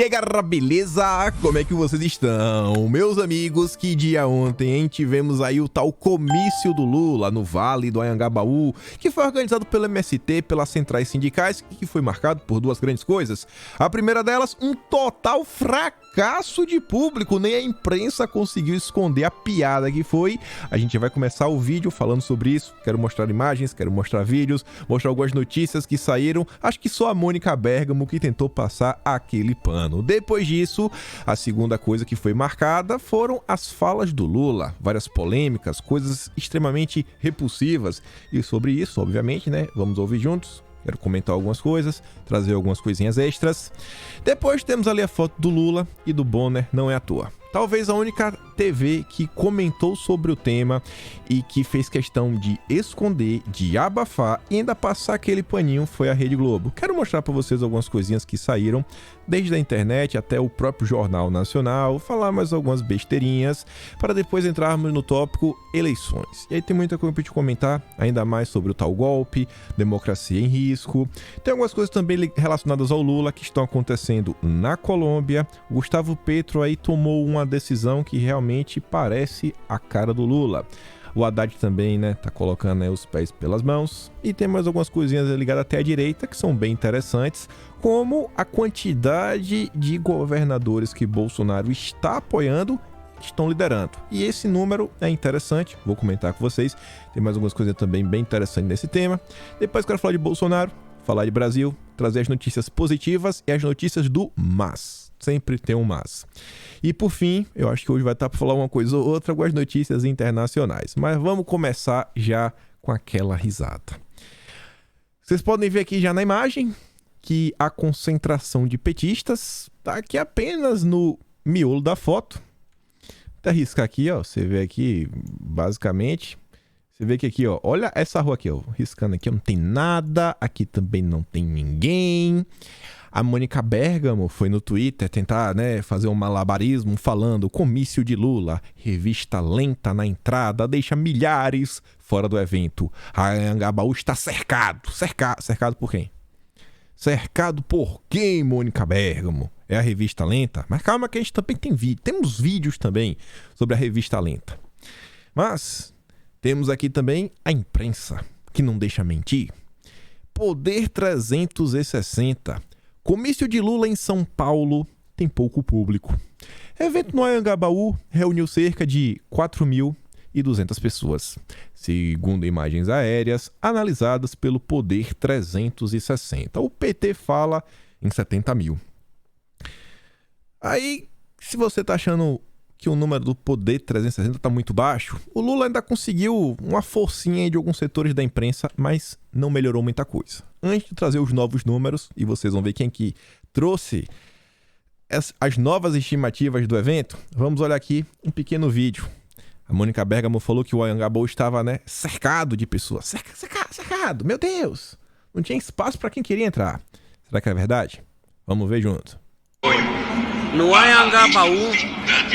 E aí galera, beleza? Como é que vocês estão? Meus amigos, que dia ontem, hein? Tivemos aí o tal comício do Lula no Vale do Anhangabaú, que foi organizado pelo MST, pelas centrais sindicais, e que foi marcado por duas grandes coisas. A primeira delas, um total fracasso de público, nem a imprensa conseguiu esconder a piada que foi. A gente vai começar o vídeo falando sobre isso, quero mostrar imagens, quero mostrar vídeos, mostrar algumas notícias que saíram. Acho que só a Mônica Bergamo que tentou passar aquele pano. Depois disso, a segunda coisa que foi marcada foram as falas do Lula, várias polêmicas, coisas extremamente repulsivas. E sobre isso, obviamente, né, vamos ouvir juntos. Quero comentar algumas coisas, trazer algumas coisinhas extras. Depois temos ali a foto do Lula e do Bonner, não é à toa. Talvez a única TV que comentou sobre o tema e que fez questão de esconder, de abafar e ainda passar aquele paninho foi a Rede Globo. Quero mostrar para vocês algumas coisinhas que saíram, desde a internet até o próprio Jornal Nacional, falar mais algumas besteirinhas, para depois entrarmos no tópico eleições. E aí tem muita coisa para te comentar, ainda mais sobre o tal golpe, democracia em risco. Tem algumas coisas também relacionadas ao Lula que estão acontecendo na Colômbia. O Gustavo Petro aí tomou uma decisão que realmente parece a cara do Lula. O Haddad também, né, tá colocando aí os pés pelas mãos. E tem mais algumas coisinhas ligadas até à direita que são bem interessantes, como a quantidade de governadores que Bolsonaro está apoiando, estão liderando. E esse número é interessante, vou comentar com vocês. Tem mais algumas coisas também bem interessantes nesse tema. Depois quero falar de Bolsonaro, falar de Brasil, trazer as notícias positivas e as notícias do mas. Sempre tem um mas. E por fim, eu acho que hoje vai estar para falar uma coisa ou outra com as notícias internacionais. Mas vamos começar já com aquela risada. Vocês podem ver aqui já na imagem que a concentração de petistas está aqui apenas no miolo da foto. Até riscar aqui, ó. Você vê aqui, basicamente. Você vê que aqui, ó. Olha essa rua aqui, ó. Riscando aqui, ó, não tem nada. Aqui também não tem ninguém. A Mônica Bergamo foi no Twitter tentar, né, fazer um malabarismo falando comício de Lula, revista lenta na entrada, deixa milhares fora do evento. A Anhangabaú está cercado. Cercado por quem? Cercado por quem, Mônica Bergamo? É a revista lenta? Mas calma que a gente também tem vídeo. Temos vídeos também sobre a revista lenta. Mas temos aqui também a imprensa, que não deixa mentir. Poder 360. Comício de Lula em São Paulo tem pouco público. Evento no Anhangabaú reuniu cerca de 4.200 pessoas, segundo imagens aéreas analisadas pelo Poder 360. O PT fala em 70 mil. Aí, se você tá achando que o número do Poder 360 tá muito baixo, o Lula ainda conseguiu uma forcinha de alguns setores da imprensa, mas não melhorou muita coisa. Antes de trazer os novos números, e vocês vão ver quem que trouxe as novas estimativas do evento, vamos olhar aqui um pequeno vídeo. A Mônica Bergamo falou que o Anhangabaú estava, né, cercado de pessoas. Cercado, meu Deus! Não tinha espaço para quem queria entrar. Será que é verdade? Vamos ver junto. No Anhangabaú,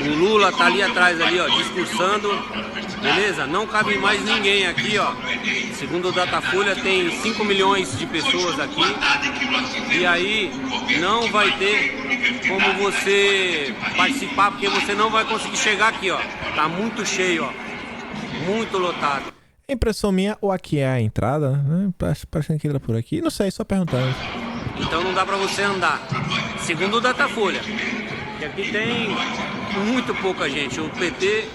o Lula tá ali atrás, ali, ó, discursando, beleza? Não cabe mais ninguém aqui, ó. Segundo o Datafolha, tem 5 milhões de pessoas aqui. E aí, não vai ter como você participar, porque você não vai conseguir chegar aqui, ó. Tá muito cheio, ó. Muito lotado. Impressão minha, ou aqui é a entrada, né? Parecendo que entra por aqui. Não sei, só perguntando. Então não dá pra você andar. Segundo o Datafolha. Que aqui tem muito pouca gente. O PT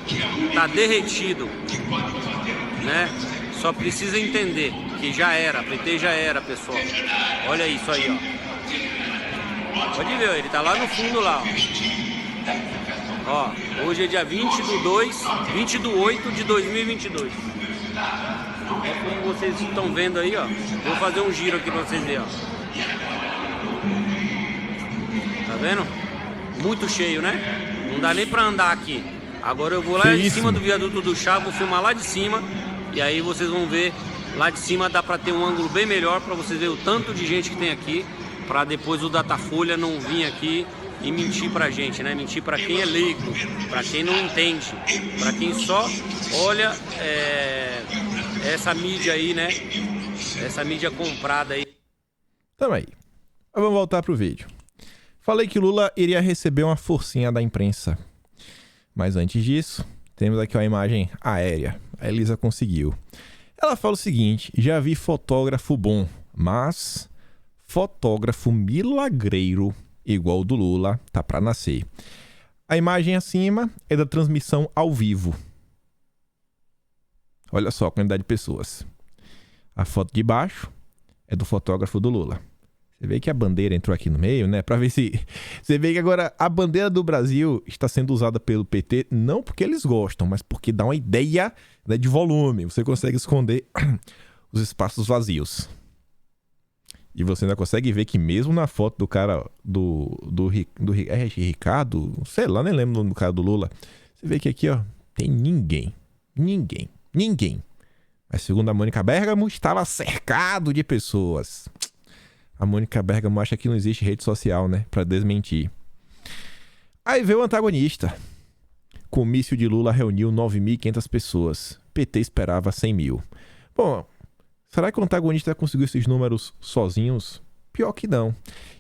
tá derretido, né? Só precisa entender que já era, PT já era, pessoal. Olha isso aí, ó. Pode ver, ele tá lá no fundo lá, ó. Ó, hoje é dia 20 de 8 de 2022. É como vocês estão vendo aí, ó. Vou fazer um giro aqui pra vocês verem, ó. Tá vendo? Muito cheio, né? Não dá nem pra andar aqui. Agora eu vou lá em cima do viaduto do Chá, vou filmar lá de cima. E aí vocês vão ver, lá de cima dá pra ter um ângulo bem melhor pra vocês verem o tanto de gente que tem aqui. Pra depois o Datafolha não vir aqui e mentir pra gente, né? Mentir pra quem é leigo, pra quem não entende, pra quem só olha essa mídia aí, né? Essa mídia comprada aí. Tamo aí. Vamos voltar pro vídeo. Falei que Lula iria receber uma forcinha da imprensa. Mas antes disso, temos aqui uma imagem aérea. A Elisa conseguiu. Ela fala o seguinte: já vi fotógrafo bom, mas fotógrafo milagreiro igual o do Lula tá pra nascer. A imagem acima é da transmissão ao vivo. Olha só a quantidade de pessoas. A foto de baixo é do fotógrafo do Lula. Você vê que a bandeira entrou aqui no meio, né? Pra ver se... Você vê que agora a bandeira do Brasil está sendo usada pelo PT, não porque eles gostam, mas porque dá uma ideia, né, de volume. Você consegue esconder os espaços vazios. E você ainda consegue ver que mesmo na foto do cara Ricardo, sei lá, nem lembro o nome do cara do Lula. Você vê que aqui, ó, tem ninguém. Mas segundo a Mônica Bergamo, estava cercado de pessoas. A Mônica Bergamo acha que não existe rede social, né? Pra desmentir. Aí veio o antagonista. Comício de Lula reuniu 9.500 pessoas. PT esperava 100 mil. Bom, será que o antagonista conseguiu esses números sozinhos? Pior que não.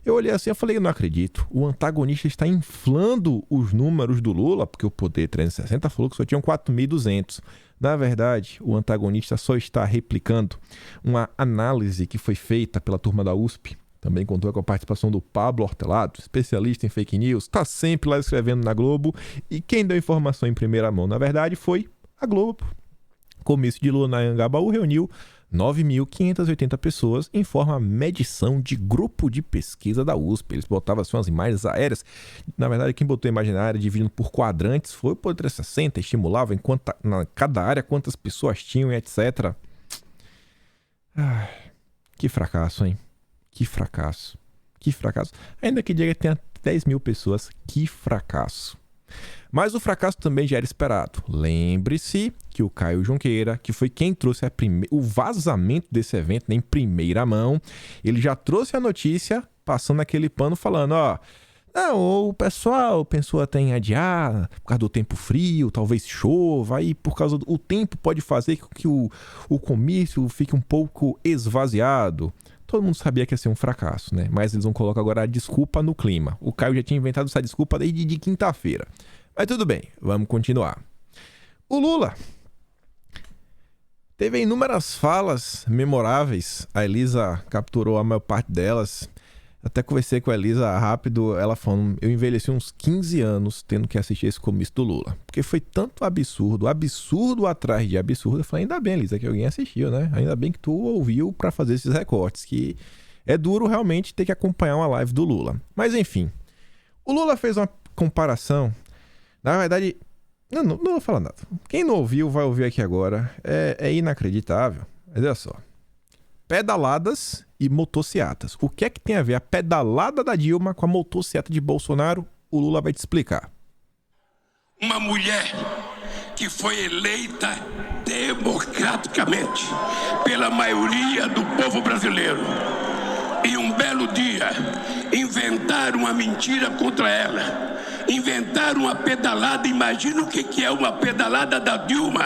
Eu olhei assim e falei, eu não acredito. O antagonista está inflando os números do Lula, porque o Poder 360 falou que só tinham 4.200. Na verdade, o antagonista só está replicando uma análise que foi feita pela turma da USP. Também contou com a participação do Pablo Hortelado, especialista em fake news. Está sempre lá escrevendo na Globo. E quem deu informação em primeira mão, na verdade, foi a Globo. Comício de Lula na Anhangabaú reuniu 9.580 pessoas, informa a medição de grupo de pesquisa da USP. Eles botavam assim umas imagens aéreas. Na verdade, quem botou a imagem aérea dividindo por quadrantes foi o Poder 360, estimulava na cada área quantas pessoas tinham e etc. Que fracasso, hein? Que fracasso. Ainda que diga que tenha 10 mil pessoas, que fracasso. Mas o fracasso também já era esperado. Lembre-se que o Caio Junqueira, que foi quem trouxe o vazamento desse evento, né, em primeira mão, ele já trouxe a notícia passando aquele pano falando, ó, não, o pessoal pensou até em adiar por causa do tempo frio, talvez chova, aí por causa do tempo pode fazer com que o comício fique um pouco esvaziado. Todo mundo sabia que ia ser um fracasso, né? Mas eles vão colocar agora a desculpa no clima. O Caio já tinha inventado essa desculpa desde de quinta-feira. Mas tudo bem, vamos continuar. O Lula teve inúmeras falas memoráveis. A Elisa capturou a maior parte delas. Até conversei com a Elisa rápido, ela falando, eu envelheci uns 15 anos tendo que assistir esse comício do Lula. Porque foi tanto absurdo atrás de absurdo. Eu falei, ainda bem, Elisa, que alguém assistiu, né? Ainda bem que tu ouviu pra fazer esses recortes, que é duro realmente ter que acompanhar uma live do Lula. Mas enfim, o Lula fez uma comparação, na verdade, não vou falar nada. Quem não ouviu vai ouvir aqui agora, é inacreditável. Mas olha só, pedaladas e motociatas. O que é que tem a ver a pedalada da Dilma com a motociata de Bolsonaro? O Lula vai te explicar. Uma mulher que foi eleita democraticamente pela maioria do povo brasileiro. E um belo dia inventaram uma mentira contra ela. Inventaram uma pedalada. Imagina o que é uma pedalada da Dilma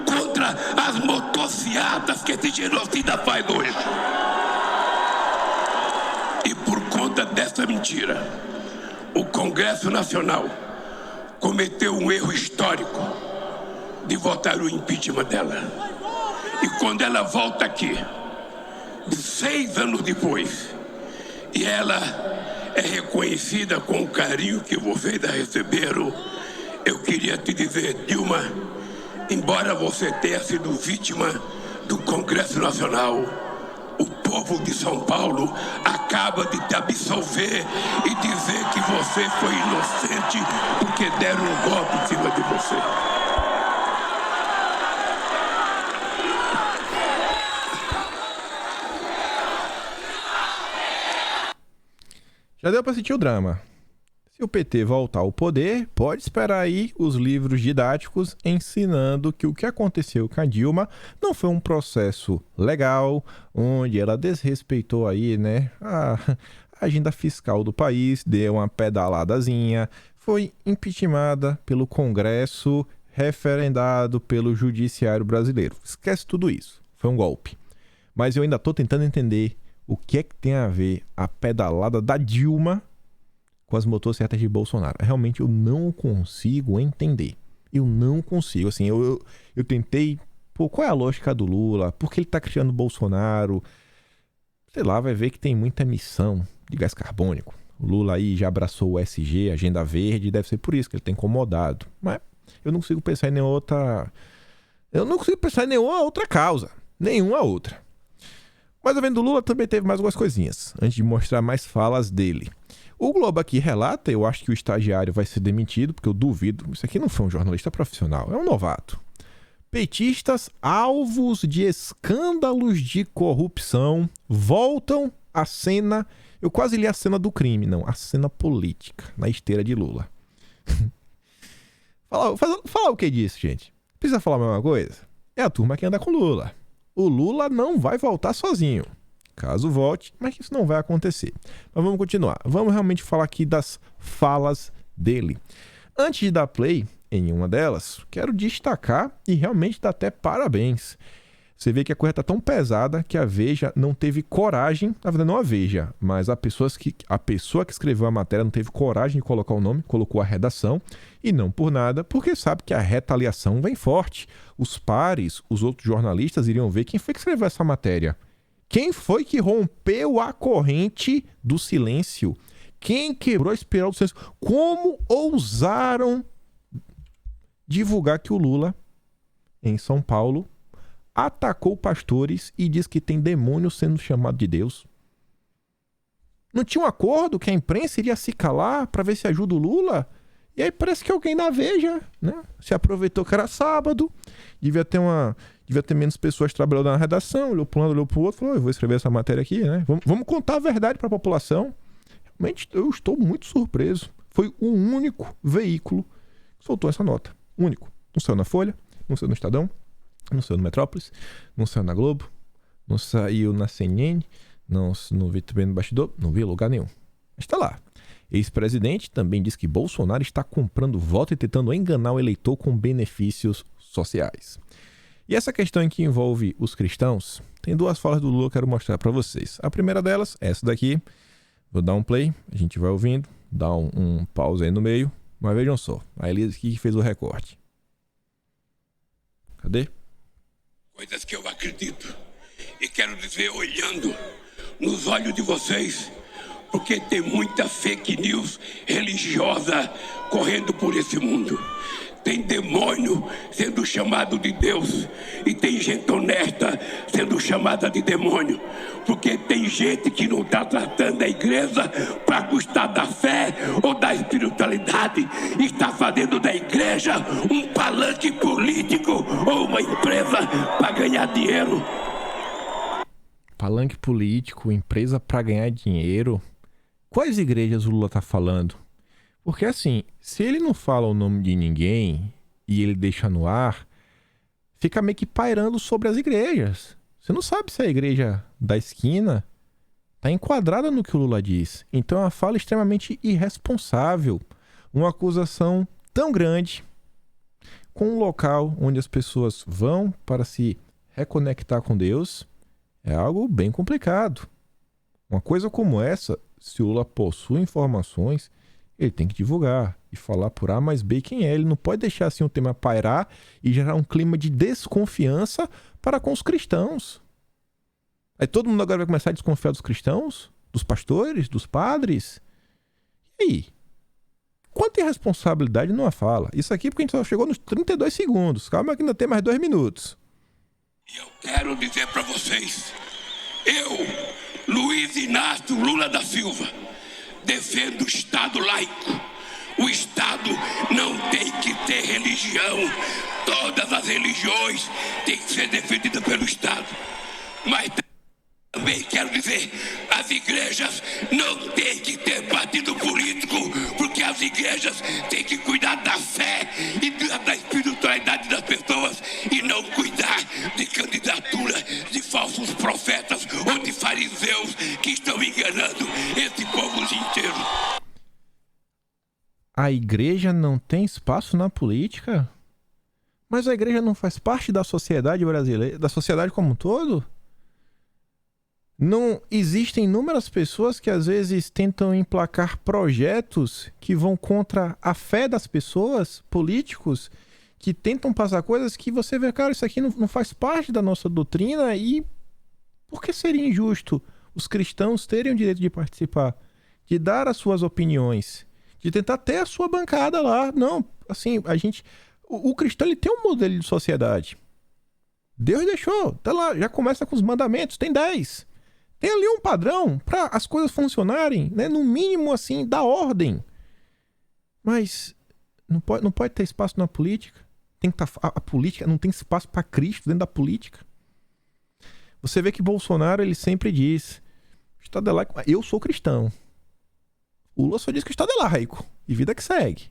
contra as motociatas que esse genocida faz hoje. E por conta dessa mentira, o Congresso Nacional cometeu um erro histórico de votar o impeachment dela. E quando ela volta aqui, 6 anos depois, e ela é reconhecida com o carinho que vocês a receberam, eu queria te dizer, Dilma, embora você tenha sido vítima do Congresso Nacional, o povo de São Paulo acaba de te absolver e dizer que você foi inocente porque deram um golpe em cima de você. Já deu pra sentir o drama. Se o PT voltar ao poder, pode esperar aí os livros didáticos ensinando que o que aconteceu com a Dilma não foi um processo legal, onde ela desrespeitou aí, né, a agenda fiscal do país, deu uma pedaladazinha, foi impeachmentada pelo Congresso, referendado pelo Judiciário brasileiro. Esquece tudo isso. Foi um golpe. Mas eu ainda tô tentando entender o que é que tem a ver a pedalada da Dilma com as motocicletas de Bolsonaro. Realmente eu não consigo entender. Eu não consigo. Assim, eu tentei... Pô, qual é a lógica do Lula? Por que ele tá criando o Bolsonaro? Sei lá, vai ver que tem muita emissão de gás carbônico. O Lula aí já abraçou o ESG, Agenda Verde, deve ser por isso que ele tá incomodado. Mas eu não consigo pensar em nenhuma outra... Eu não consigo pensar em nenhuma outra causa. Nenhuma outra. Mas a venda do Lula também teve mais algumas coisinhas, antes de mostrar mais falas dele. O Globo aqui relata, eu acho que o estagiário vai ser demitido, porque eu duvido. Isso aqui não foi um jornalista profissional, é um novato. Petistas alvos de escândalos de corrupção voltam à cena... Eu quase li a cena do crime, não. A cena política, na esteira de Lula. Falar o que disso, gente? Precisa falar a mesma coisa? É a turma que anda com Lula. O Lula não vai voltar sozinho. Caso volte, mas isso não vai acontecer. Mas vamos continuar. Vamos realmente falar aqui das falas dele. Antes de dar play em uma delas, quero destacar e realmente dar até parabéns. Você vê que a coisa está tão pesada que a Veja não teve coragem, na verdade não a Veja, mas a pessoa que escreveu a matéria não teve coragem de colocar o nome, colocou a redação, e não por nada, porque sabe que a retaliação vem forte. Os pares, os outros jornalistas iriam ver quem foi que escreveu essa matéria. Quem foi que rompeu a corrente do silêncio? Quem quebrou a espiral do silêncio? Como ousaram divulgar que o Lula, em São Paulo, atacou pastores e diz que tem demônio sendo chamado de Deus? Não tinha um acordo que a imprensa iria se calar para ver se ajuda o Lula? E aí parece que alguém na Veja, né, se aproveitou que era sábado, devia ter menos pessoas trabalhando na redação, olhou para um lado, olhou para o outro, falou, eu vou escrever essa matéria aqui, né? Vamos contar a verdade para a população. Realmente eu estou muito surpreso. Foi o único veículo que soltou essa nota. Único. Não saiu na Folha, não saiu no Estadão, não saiu no Metrópolis, não saiu na Globo, não saiu na CNN, não vi também no bastidor, não vi em lugar nenhum. Mas está lá. Ex-presidente também diz que Bolsonaro está comprando voto e tentando enganar o eleitor com benefícios sociais. E essa questão em que envolve os cristãos, tem duas falas do Lula que eu quero mostrar para vocês. A primeira delas é essa daqui. Vou dar um play, a gente vai ouvindo, dá um pause aí no meio, mas vejam só. A Elisa aqui que fez o recorte. Cadê? Coisas que eu acredito e quero dizer olhando nos olhos de vocês, porque tem muita fake news religiosa correndo por esse mundo. Tem demônio sendo chamado de Deus e tem gente honesta sendo chamada de demônio, porque tem gente que não está tratando a igreja para gostar da fé ou da espiritualidade, está fazendo da igreja um palanque político ou uma empresa para ganhar dinheiro. Palanque político, empresa para ganhar dinheiro. Quais igrejas o Lula está falando? Porque assim, se ele não fala o nome de ninguém e ele deixa no ar, fica meio que pairando sobre as igrejas. Você não sabe se a igreja da esquina está enquadrada no que o Lula diz. Então é uma fala extremamente irresponsável. Uma acusação tão grande com um local onde as pessoas vão para se reconectar com Deus é algo bem complicado. Uma coisa como essa, se o Lula possui informações, ele tem que divulgar e falar por A mais B quem é. Ele não pode deixar assim o tema pairar e gerar um clima de desconfiança para com os cristãos. Aí todo mundo agora vai começar a desconfiar dos cristãos, dos pastores, dos padres. E aí? Quanta irresponsabilidade numa fala? Isso aqui porque a gente só chegou nos 32 segundos. Calma que ainda tem mais 2 minutos. E eu quero dizer para vocês, eu, Luiz Inácio Lula da Silva, defendo o Estado laico. O Estado não tem que ter religião. Todas as religiões têm que ser defendidas pelo Estado. Mas também quero dizer, as igrejas não têm que ter partido político, porque as igrejas têm que cuidar da fé e da espiritualidade das pessoas e não cuidar de candidatura de falsos profetas ou de fariseus que estão enganando esse povo inteiro. A igreja não tem espaço na política? Mas a igreja não faz parte da sociedade brasileira, da sociedade como um todo? Não existem inúmeras pessoas que às vezes tentam emplacar projetos que vão contra a fé das pessoas, políticos, que tentam passar coisas que você vê, cara, isso aqui não faz parte da nossa doutrina e por que seria injusto os cristãos terem o direito de participar, de dar as suas opiniões, de tentar ter a sua bancada lá? Não, assim, o cristão ele tem um modelo de sociedade. Deus deixou, tá lá, já começa com os mandamentos, tem 10. Tem ali um padrão para as coisas funcionarem, né? No mínimo, assim, da ordem. Mas não pode ter espaço na política. A política não tem espaço para Cristo dentro da política. Você vê que Bolsonaro, ele sempre diz: o Estado é laico. Eu sou cristão. O Lula só diz que o Estado é laico. E vida que segue.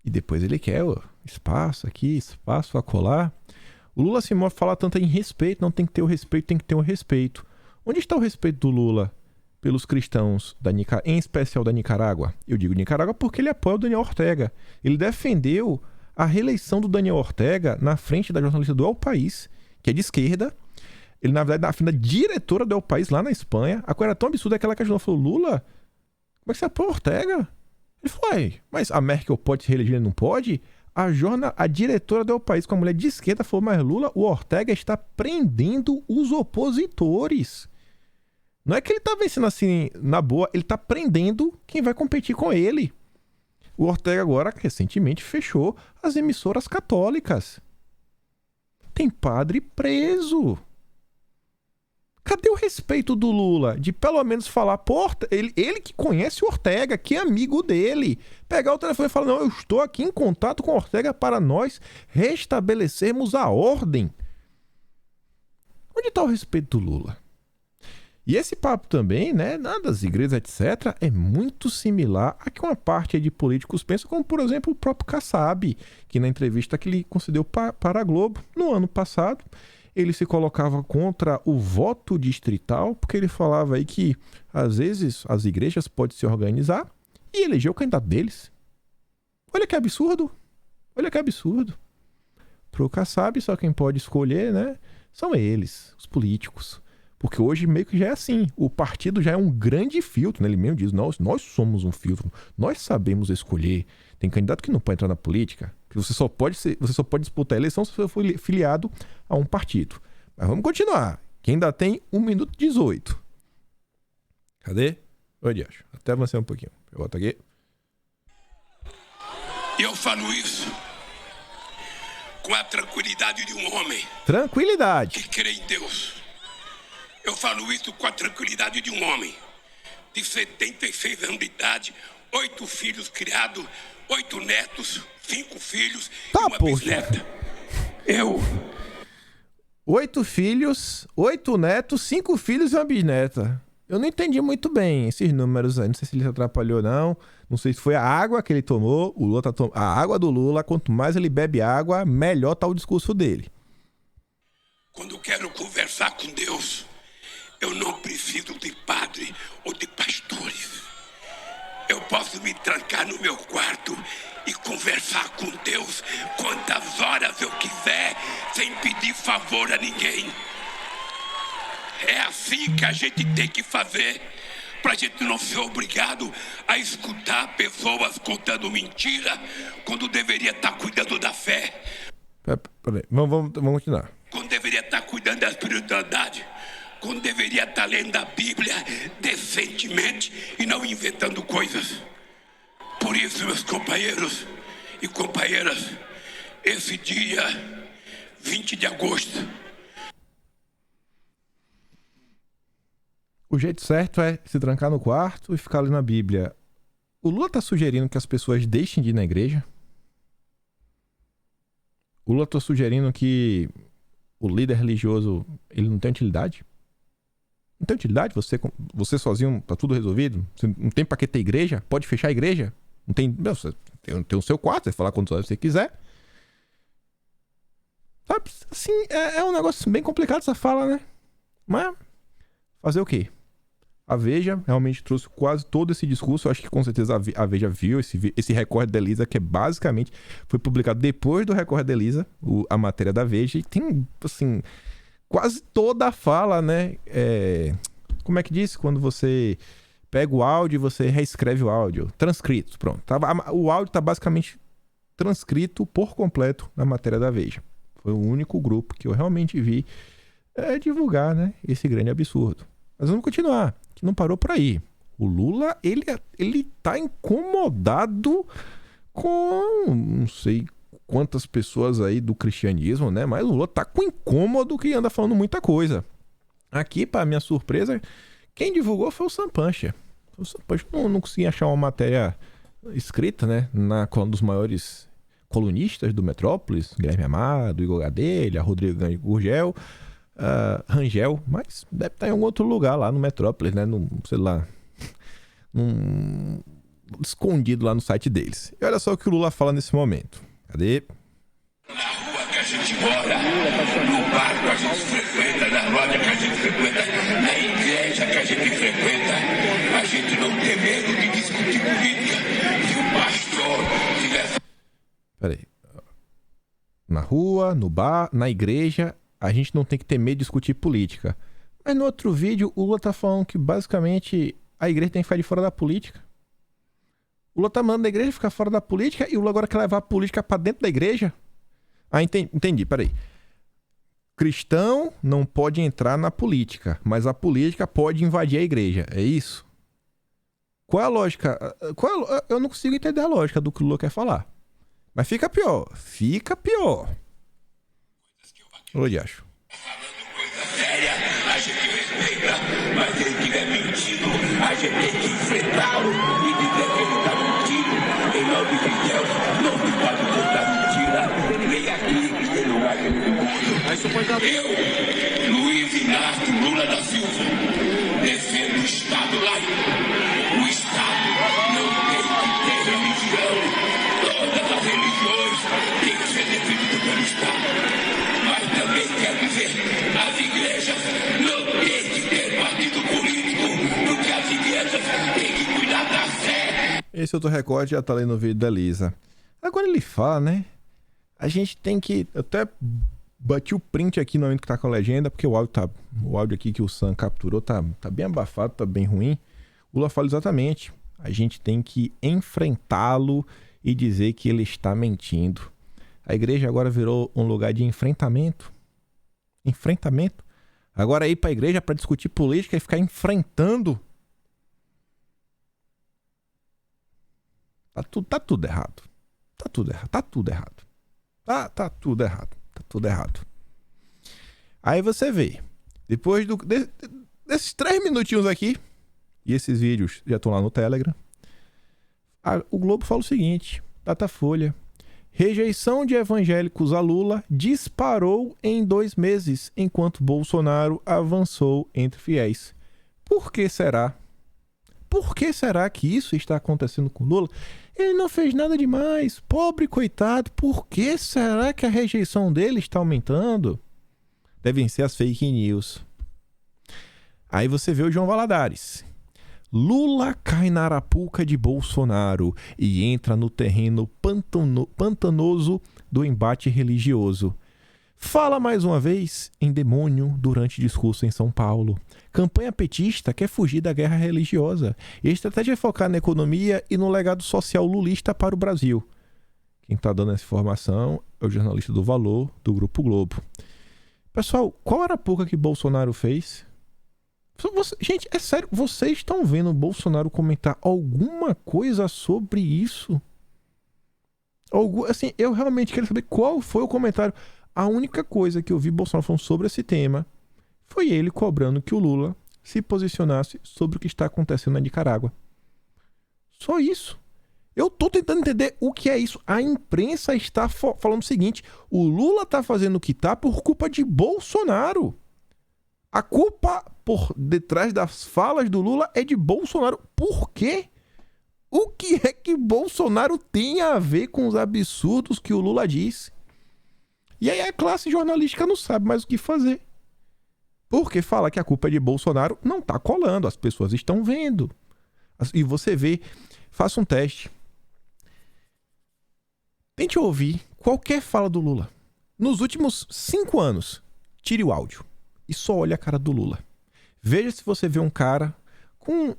E depois ele quer espaço aqui, espaço acolá. O Lula se move, fala tanto em respeito, não tem que ter o respeito, tem que ter o respeito. Onde está o respeito do Lula pelos cristãos, em especial da Nicarágua? Eu digo Nicarágua porque ele apoia o Daniel Ortega. Ele defendeu a reeleição do Daniel Ortega na frente da jornalista do El País, que é de esquerda. Ele, na verdade, na frente da diretora do El País lá na Espanha. A coisa era tão absurda que ela questionou, falou: Lula, como é que você apoia o Ortega? Ele falou: mas a Merkel pode se reeleger, ele não pode? A diretora do país, com a mulher de esquerda, falou: mas Lula, o Ortega está prendendo os opositores. Não é que ele está vencendo assim, na boa, ele está prendendo quem vai competir com ele. O Ortega agora, recentemente, fechou as emissoras católicas. Tem padre preso. Cadê o respeito do Lula de pelo menos falar, pô, ele que conhece o Ortega, que é amigo dele, pegar o telefone e falar: não, eu estou aqui em contato com o Ortega para nós restabelecermos a ordem. Onde está o respeito do Lula? E esse papo também, né, das igrejas, etc., é muito similar a que uma parte de políticos pensa, como, por exemplo, o próprio Kassab, que na entrevista que ele concedeu para a Globo no ano passado, ele se colocava contra o voto distrital, porque ele falava aí que, às vezes, as igrejas podem se organizar e eleger o candidato deles. Olha que absurdo. Olha que absurdo. Pro Kassab, só quem pode escolher, né, são eles, os políticos. Porque hoje meio que já é assim. O partido já é um grande filtro, né? Ele mesmo diz: nós somos um filtro. Nós sabemos escolher. Tem candidato que não pode entrar na política, que você só pode disputar a eleição se você for filiado a um partido. Mas vamos continuar, que ainda tem 1 minuto e 18. Cadê? Oi, Diacho. Até avancei um pouquinho. Eu boto aqui. Eu falo isso com a tranquilidade de um homem. Tranquilidade. Que crê em Deus. Eu falo isso com a tranquilidade de um homem de 76 anos de idade, 8 filhos criados, 8 netos, 5 filhos e uma bisneta. 8 filhos, 8 netos, 5 filhos e uma bisneta. Eu não entendi muito bem esses números aí. Não sei se ele se atrapalhou ou não. Não sei se foi a água que ele tomou. O Lula a água do Lula, quanto mais ele bebe água, melhor tá o discurso dele. Quando quero conversar com Deus, eu não preciso de padre ou de pastores. Eu posso me trancar no meu quarto e conversar com Deus quantas horas eu quiser, sem pedir favor a ninguém. É assim que a gente tem que fazer, pra gente não ser obrigado a escutar pessoas contando mentira quando deveria estar cuidando da fé. Peraí, vamos continuar. Quando deveria estar cuidando da espiritualidade. Quando deveria estar lendo a Bíblia decentemente e não inventando coisas. Por isso, meus companheiros e companheiras, esse dia 20 de agosto. O jeito certo é se trancar no quarto e ficar lendo a Bíblia. O Lula tá sugerindo que as pessoas deixem de ir na igreja? O Lula tá sugerindo que o líder religioso ele não tem utilidade? Não tem utilidade? Você sozinho, tá tudo resolvido? Você não tem pra que ter igreja? Pode fechar a igreja? Não tem. Você tem o seu quarto, você falar quantas horas você quiser. Sabe? Assim, é um negócio bem complicado essa fala, né? Mas fazer o quê? A Veja realmente trouxe quase todo esse discurso. Eu acho que com certeza a Veja viu esse recorde da Elisa, que é basicamente foi publicado depois do recorde da Elisa, a matéria da Veja, e tem, assim, quase toda a fala, né? Como é que diz? Quando você pega o áudio e você reescreve o áudio. Transcrito, pronto. O áudio tá basicamente transcrito por completo na matéria da Veja. Foi o único grupo que eu realmente vi divulgar, né, esse grande absurdo. Mas vamos continuar, que não parou por aí. O Lula, ele tá incomodado com não sei quantas pessoas aí do cristianismo, né? Mas o Lula tá com incômodo que anda falando muita coisa. Aqui, para minha surpresa, quem divulgou foi o Sam Pancher. O Sam Pancher não consegui achar uma matéria escrita, né? Na coluna dos maiores colunistas do Metrópolis, Guilherme Amado, Igor Gadelha, Rodrigo Rangel, mas deve estar em algum outro lugar lá no Metrópolis, né? Sei lá, escondido lá no site deles. E olha só o que o Lula fala nesse momento. Cadê? Na rua que a gente mora, no bar que a gente frequenta, na loja que a gente frequenta, na igreja que a gente frequenta, a gente não tem medo de discutir política. Se o pastor tiver... Peraí. Na rua, no bar, na igreja, a gente não tem que ter medo de discutir política. Mas no outro vídeo, o Lula tá falando que basicamente a igreja tem que ficar de fora da política. O Lula tá mandando a igreja ficar fora da política e o Lula agora quer levar a política pra dentro da igreja? Entendi, peraí. Cristão não pode entrar na política, mas a política pode invadir a igreja, é isso? Qual é a lógica? Eu não consigo entender a lógica do que o Lula quer falar. Mas fica pior. Oi, acho. séria, a gente respeita, mas se ele estiver mentindo, a gente tem que enfrentá-lo e dizer que ele está mentindo. Em nome de Deus, não se pode contar mentira. Nem aqui, nem no lugar que ele ficou. Eu, Luiz Inácio Lula da Silva, defendo o Estado laico. O Estado não tem que ter religião. Todas as religiões têm que ser defendidas pelo Estado. Mas também quero dizer, as igrejas não têm que ter partido político, porque as igrejas têm que cuidar da fé. Esse outro recorde já tá ali no vídeo da Lisa. Agora ele fala, né? A gente tem que... Eu até bati o print aqui no momento que tá com a legenda, porque o áudio aqui que o Sam capturou tá bem abafado, tá bem ruim. O Lula fala exatamente. A gente tem que enfrentá-lo e dizer que ele está mentindo. A igreja agora virou um lugar de enfrentamento. Enfrentamento. Agora ir pra igreja para discutir política e ficar enfrentando. Tá tudo errado. Tá tudo errado. Aí você vê. Depois desses 3 minutinhos aqui, e esses vídeos já estão lá no Telegram, o Globo fala o seguinte, Datafolha: rejeição de evangélicos a Lula disparou em 2 meses, enquanto Bolsonaro avançou entre fiéis. Por que será? Por que será que isso está acontecendo com Lula? Ele não fez nada demais, pobre coitado. Por que será que a rejeição dele está aumentando? Devem ser as fake news. Aí você vê o João Valadares. Lula cai na arapuca de Bolsonaro e entra no terreno pantanoso do embate religioso. Fala mais uma vez em demônio durante discurso em São Paulo. Campanha petista quer fugir da guerra religiosa. E a estratégia é focar na economia e no legado social lulista para o Brasil. Quem está dando essa informação é o jornalista do Valor, do Grupo Globo. Pessoal, qual arapuca que Bolsonaro fez? Gente, é sério, vocês estão vendo o Bolsonaro comentar alguma coisa sobre isso? Assim, eu realmente quero saber qual foi o comentário. A única coisa que eu vi Bolsonaro falando sobre esse tema foi ele cobrando que o Lula se posicionasse sobre o que está acontecendo na Nicarágua. Só isso. Eu tô tentando entender o que é isso. A imprensa está falando o seguinte: o Lula tá fazendo o que tá por culpa de Bolsonaro. A culpa por detrás das falas do Lula é de Bolsonaro. Por quê? O que é que Bolsonaro tem a ver com os absurdos que o Lula diz? E aí a classe jornalística não sabe mais o que fazer. Porque fala que a culpa é de Bolsonaro, não tá colando, as pessoas estão vendo. E você vê, faça um teste. Tente ouvir qualquer fala do Lula. Nos últimos 5 anos, tire o áudio. e só olhe a cara do Lula. Veja se você vê um cara com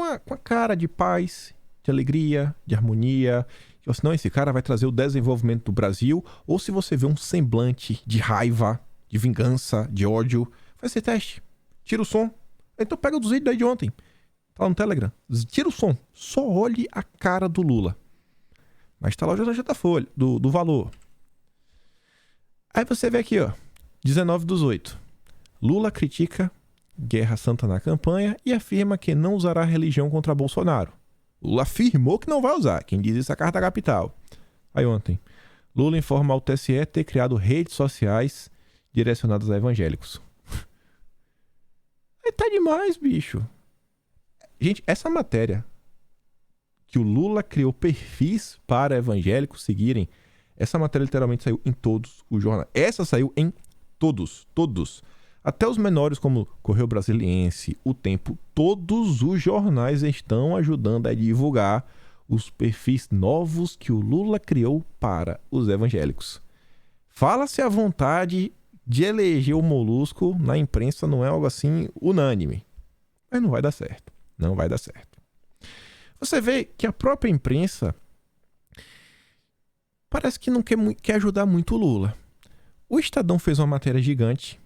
a cara de paz, de alegria, de harmonia. Ou senão esse cara vai trazer o desenvolvimento do Brasil. Ou se você vê um semblante de raiva, de vingança, de ódio, faz esse teste. Tira o som. Então pega os vídeos de ontem. Tá lá no Telegram. Tira o som. Só olhe a cara do Lula. Mas tá lá o já da Folha, do Valor. Aí você vê aqui, ó. 19/8. Lula critica Guerra Santa na campanha e afirma que não usará religião contra Bolsonaro. Lula afirmou que não vai usar. Quem diz isso é a Carta Capital. Aí ontem. Lula informa ao TSE ter criado redes sociais direcionadas a evangélicos. Aí tá demais, bicho. Gente, essa matéria que o Lula criou perfis para evangélicos seguirem, essa matéria literalmente saiu em todos os jornais. Essa saiu em todos. Até os menores como Correio Brasiliense, O Tempo, todos os jornais estão ajudando a divulgar os perfis novos que o Lula criou para os evangélicos. Fala-se à vontade de eleger o Molusco na imprensa, não é algo assim unânime. Mas não vai dar certo. Não vai dar certo. Você vê que a própria imprensa parece que não quer ajudar muito o Lula. O Estadão fez uma matéria gigante,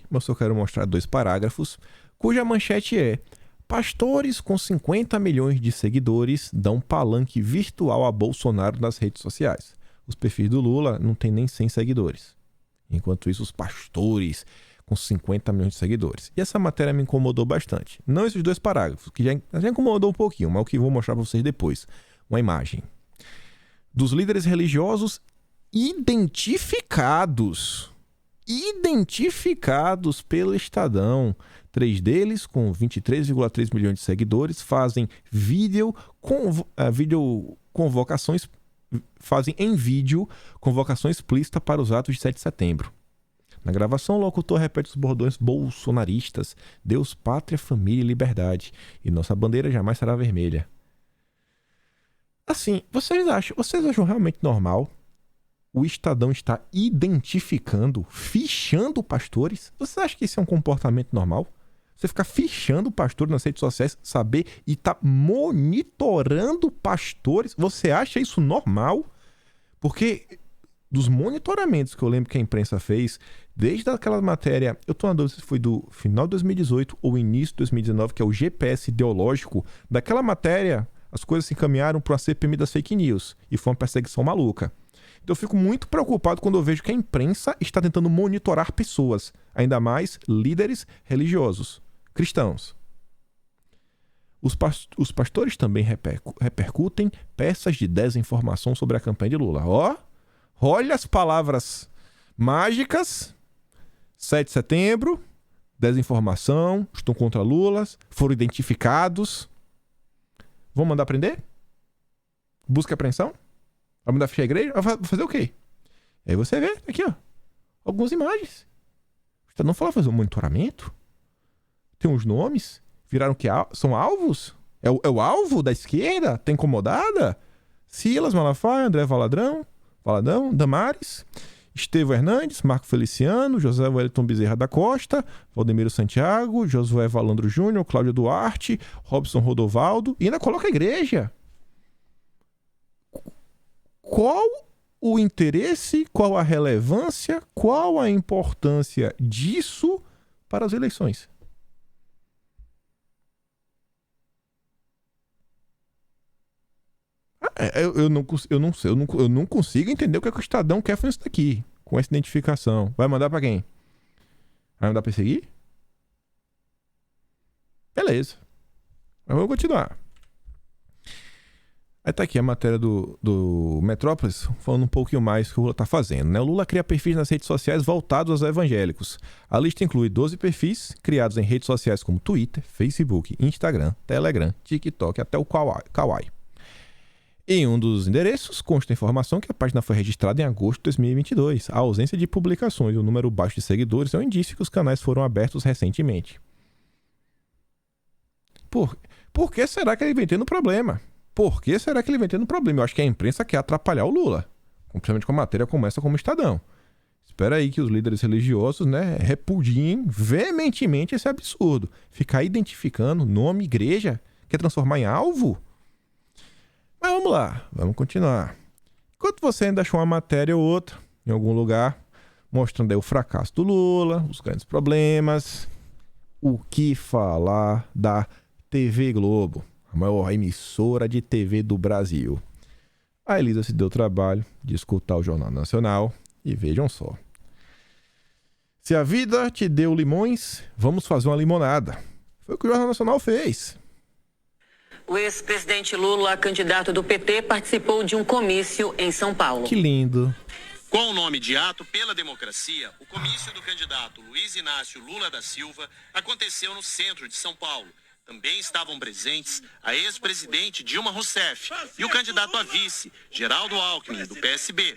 mas eu quero mostrar 2 parágrafos, cuja manchete é: pastores com 50 milhões de seguidores dão palanque virtual a Bolsonaro nas redes sociais. Os perfis do Lula não tem nem 100 seguidores. Enquanto isso, os pastores com 50 milhões de seguidores. E essa matéria me incomodou bastante. Não esses 2 parágrafos, que já incomodou um pouquinho, mas o que vou mostrar para vocês depois. Uma imagem dos líderes religiosos identificados pelo Estadão. 3 deles, com 23,3 milhões de seguidores, fazem fazem em vídeo convocação explícita para os atos de 7 de setembro. Na gravação, o locutor repete os bordões bolsonaristas: Deus, pátria, família e liberdade. E nossa bandeira jamais será vermelha. Assim, vocês acham realmente normal o Estadão estar identificando, fichando pastores? Vocês acham que isso é um comportamento normal? Você ficar fichando pastores nas redes sociais, saber e tá monitorando pastores? Você acha isso normal? Porque dos monitoramentos que eu lembro que a imprensa fez, desde aquela matéria, eu tô na dúvida se foi do final de 2018 ou início de 2019, que é o GPS ideológico, daquela matéria as coisas se encaminharam para uma CPMI das fake news e foi uma perseguição maluca. Então eu fico muito preocupado quando eu vejo que a imprensa está tentando monitorar pessoas, ainda mais líderes religiosos, cristãos. Os pastores também repercutem peças de desinformação sobre a campanha de Lula. Olha as palavras mágicas: 7 de setembro, desinformação, estão contra Lula, foram identificados. Vão mandar prender? Busca e apreensão? Vai mandar fechar a igreja? Vai fazer o quê? Aí você vê, aqui ó, algumas imagens. O Estadão falou fazer um monitoramento. Tem uns nomes. Viraram que são alvos? É o alvo da esquerda? Tá incomodada? Silas Malafaia, André Valadão, Damares, Estevão Hernandes, Marco Feliciano, José Wellington Bezerra da Costa, Valdemiro Santiago, Josué Valandro Júnior, Cláudio Duarte, Robson Rodovaldo, e ainda coloca a igreja. Qual o interesse, qual a relevância, qual a importância disso para as eleições? Eu não consigo entender o que o Estadão quer com isso daqui, com essa identificação. Vai mandar pra quem? Vai mandar perseguir? Beleza. Mas vamos continuar. Aí tá aqui a matéria do Metrópolis, falando um pouquinho mais do que o Lula tá fazendo, né? O Lula cria perfis nas redes sociais voltados aos evangélicos. A lista inclui 12 perfis criados em redes sociais como Twitter, Facebook, Instagram, Telegram, TikTok, até o Kawaii. Em um dos endereços, consta a informação que a página foi registrada em agosto de 2022. A ausência de publicações e o número baixo de seguidores é um indício que os canais foram abertos recentemente. Por que será que ele vem tendo problema? Por que será que ele vem tendo problema? Eu acho que a imprensa quer atrapalhar o Lula. Principalmente com a matéria como essa, como Estadão. Espera aí que os líderes religiosos, né, repudiem veementemente esse absurdo. Ficar identificando nome, igreja, quer transformar em alvo? Mas vamos lá, vamos continuar. Enquanto você ainda achou uma matéria ou outra em algum lugar, mostrando aí o fracasso do Lula, os grandes problemas, o que falar da TV Globo, a maior emissora de TV do Brasil. A Elisa se deu o trabalho de escutar o Jornal Nacional e vejam só. Se a vida te deu limões, vamos fazer uma limonada. Foi o que o Jornal Nacional fez. O ex-presidente Lula, candidato do PT, participou de um comício em São Paulo. Que lindo. Com o nome de Ato pela Democracia, o comício do candidato Luiz Inácio Lula da Silva aconteceu no centro de São Paulo. Também estavam presentes a ex-presidente Dilma Rousseff e o candidato a vice, Geraldo Alckmin, do PSB.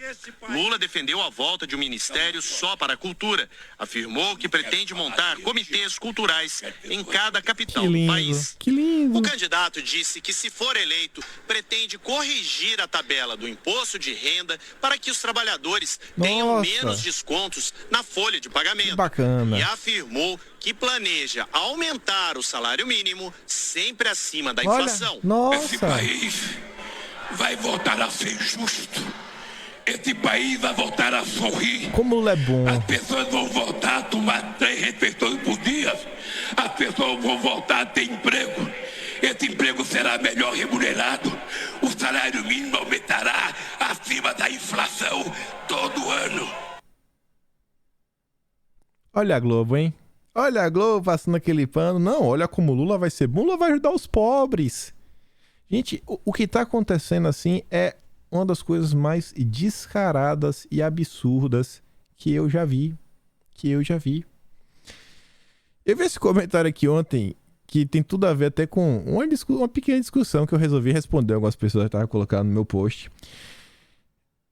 Lula defendeu a volta de um ministério só para a cultura. Afirmou que pretende montar comitês culturais em cada capital do país. Que lindo. O candidato disse que, se for eleito, pretende corrigir a tabela do imposto de renda para que os trabalhadores tenham menos descontos na folha de pagamento. Que bacana. E afirmou que planeja aumentar o salário mínimo sempre acima da inflação. Esse país vai voltar a ser justo. Esse país vai voltar a sorrir. Como Lula é bom. As pessoas vão voltar a tomar 3 refeições por dia. As pessoas vão voltar a ter emprego. Esse emprego será melhor remunerado. O salário mínimo aumentará acima da inflação todo ano. Olha a Globo, hein? Olha a Globo passando aquele pano. Não, olha como o Lula vai ser bom. Lula vai ajudar os pobres. Gente, o que tá acontecendo assim é uma das coisas mais descaradas e absurdas que eu já vi. Eu vi esse comentário aqui ontem que tem tudo a ver até com uma pequena discussão que eu resolvi responder algumas pessoas que estavam colocando no meu post.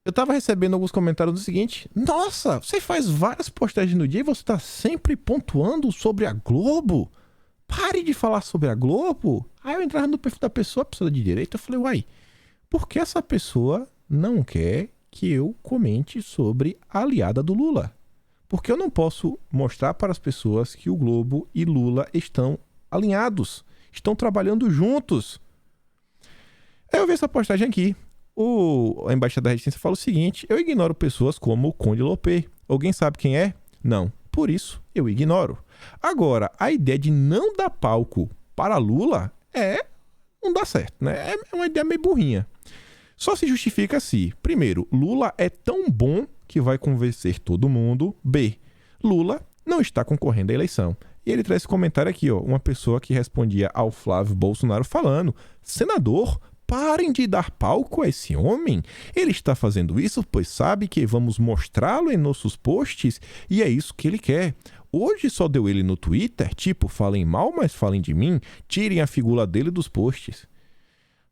Eu tava recebendo alguns comentários do seguinte: nossa, você faz várias postagens no dia e você tá sempre pontuando sobre a Globo? Pare de falar sobre a Globo. Aí eu entrava no perfil da pessoa, a pessoa de direita, eu falei, uai, por que essa pessoa não quer que eu comente sobre a aliada do Lula? Porque eu não posso mostrar para as pessoas que o Globo e Lula estão alinhados, estão trabalhando juntos. Aí eu vi essa postagem aqui. A Embaixada da Resistência fala o seguinte: eu ignoro pessoas como o Conde Lopê. Alguém sabe quem é? Não. Por isso, eu ignoro. Agora, a ideia de não dar palco para Lula não dá certo, né? É uma ideia meio burrinha. Só se justifica se, primeiro, Lula é tão bom que vai convencer todo mundo. B, Lula não está concorrendo à eleição. E ele traz esse comentário aqui, ó, uma pessoa que respondia ao Flávio Bolsonaro falando: senador, parem de dar palco a esse homem. Ele está fazendo isso pois sabe que vamos mostrá-lo em nossos posts e é isso que ele quer. Hoje só deu ele no Twitter, tipo, falem mal, mas falem de mim, tirem a figura dele dos posts.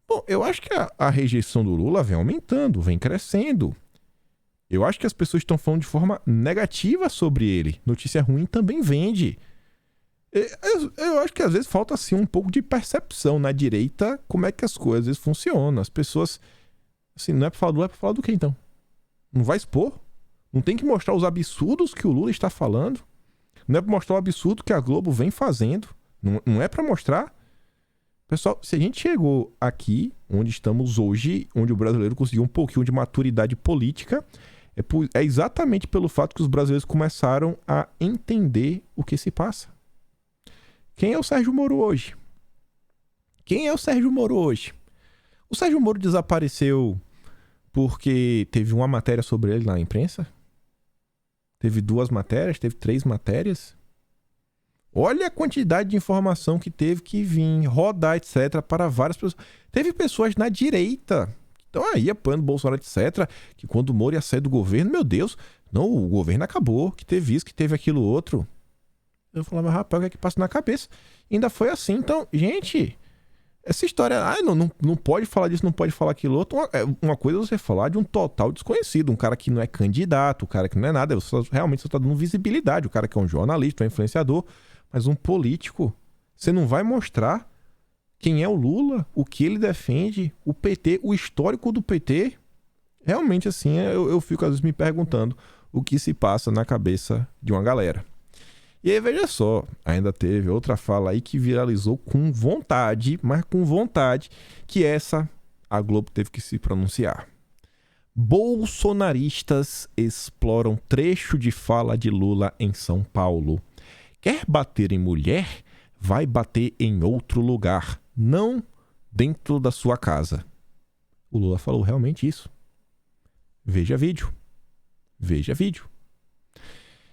Bom, eu acho que a rejeição do Lula vem aumentando, vem crescendo. Eu acho que as pessoas estão falando de forma negativa sobre ele. Notícia ruim também vende. Eu acho que às vezes falta assim um pouco de percepção na direita como é que as coisas às vezes funcionam. As pessoas, assim, não é pra falar do Lula, é pra falar do quê então? Não vai expor? Não tem que mostrar os absurdos que o Lula está falando? Não é pra mostrar o absurdo que a Globo vem fazendo? Não é pra mostrar? Pessoal, se a gente chegou aqui onde estamos hoje, onde o brasileiro conseguiu um pouquinho de maturidade política, é exatamente pelo fato que os brasileiros começaram a entender o que se passa. Quem é o Sérgio Moro hoje? O Sérgio Moro desapareceu porque teve uma matéria sobre ele na imprensa? Teve 2 matérias? Teve 3 matérias? Olha a quantidade de informação que teve que vir, rodar, etc., para várias pessoas. Teve pessoas na direita que estão aí apoiando o Bolsonaro, etc., que quando o Moro ia sair do governo, meu Deus, não, o governo acabou, que teve isso, que teve aquilo outro. Eu falava, rapaz, o que é que passa na cabeça? E ainda foi assim. Então, gente, essa história, não pode falar disso, não pode falar aquilo outro. Uma coisa é você falar de um total desconhecido, um cara que não é candidato, um cara que não é nada, realmente você está dando visibilidade, o cara que é um jornalista, um influenciador, mas um político, você não vai mostrar quem é o Lula, o que ele defende, o PT, o histórico do PT. Realmente, assim, eu fico às vezes me perguntando, o que se passa na cabeça de uma galera. E aí, veja só, ainda teve outra fala aí que viralizou com vontade, mas com vontade, que essa a Globo teve que se pronunciar. Bolsonaristas exploram trecho de fala de Lula em São Paulo. Quer bater em mulher? Vai bater em outro lugar, não dentro da sua casa. O Lula falou realmente isso. Veja vídeo. Veja vídeo.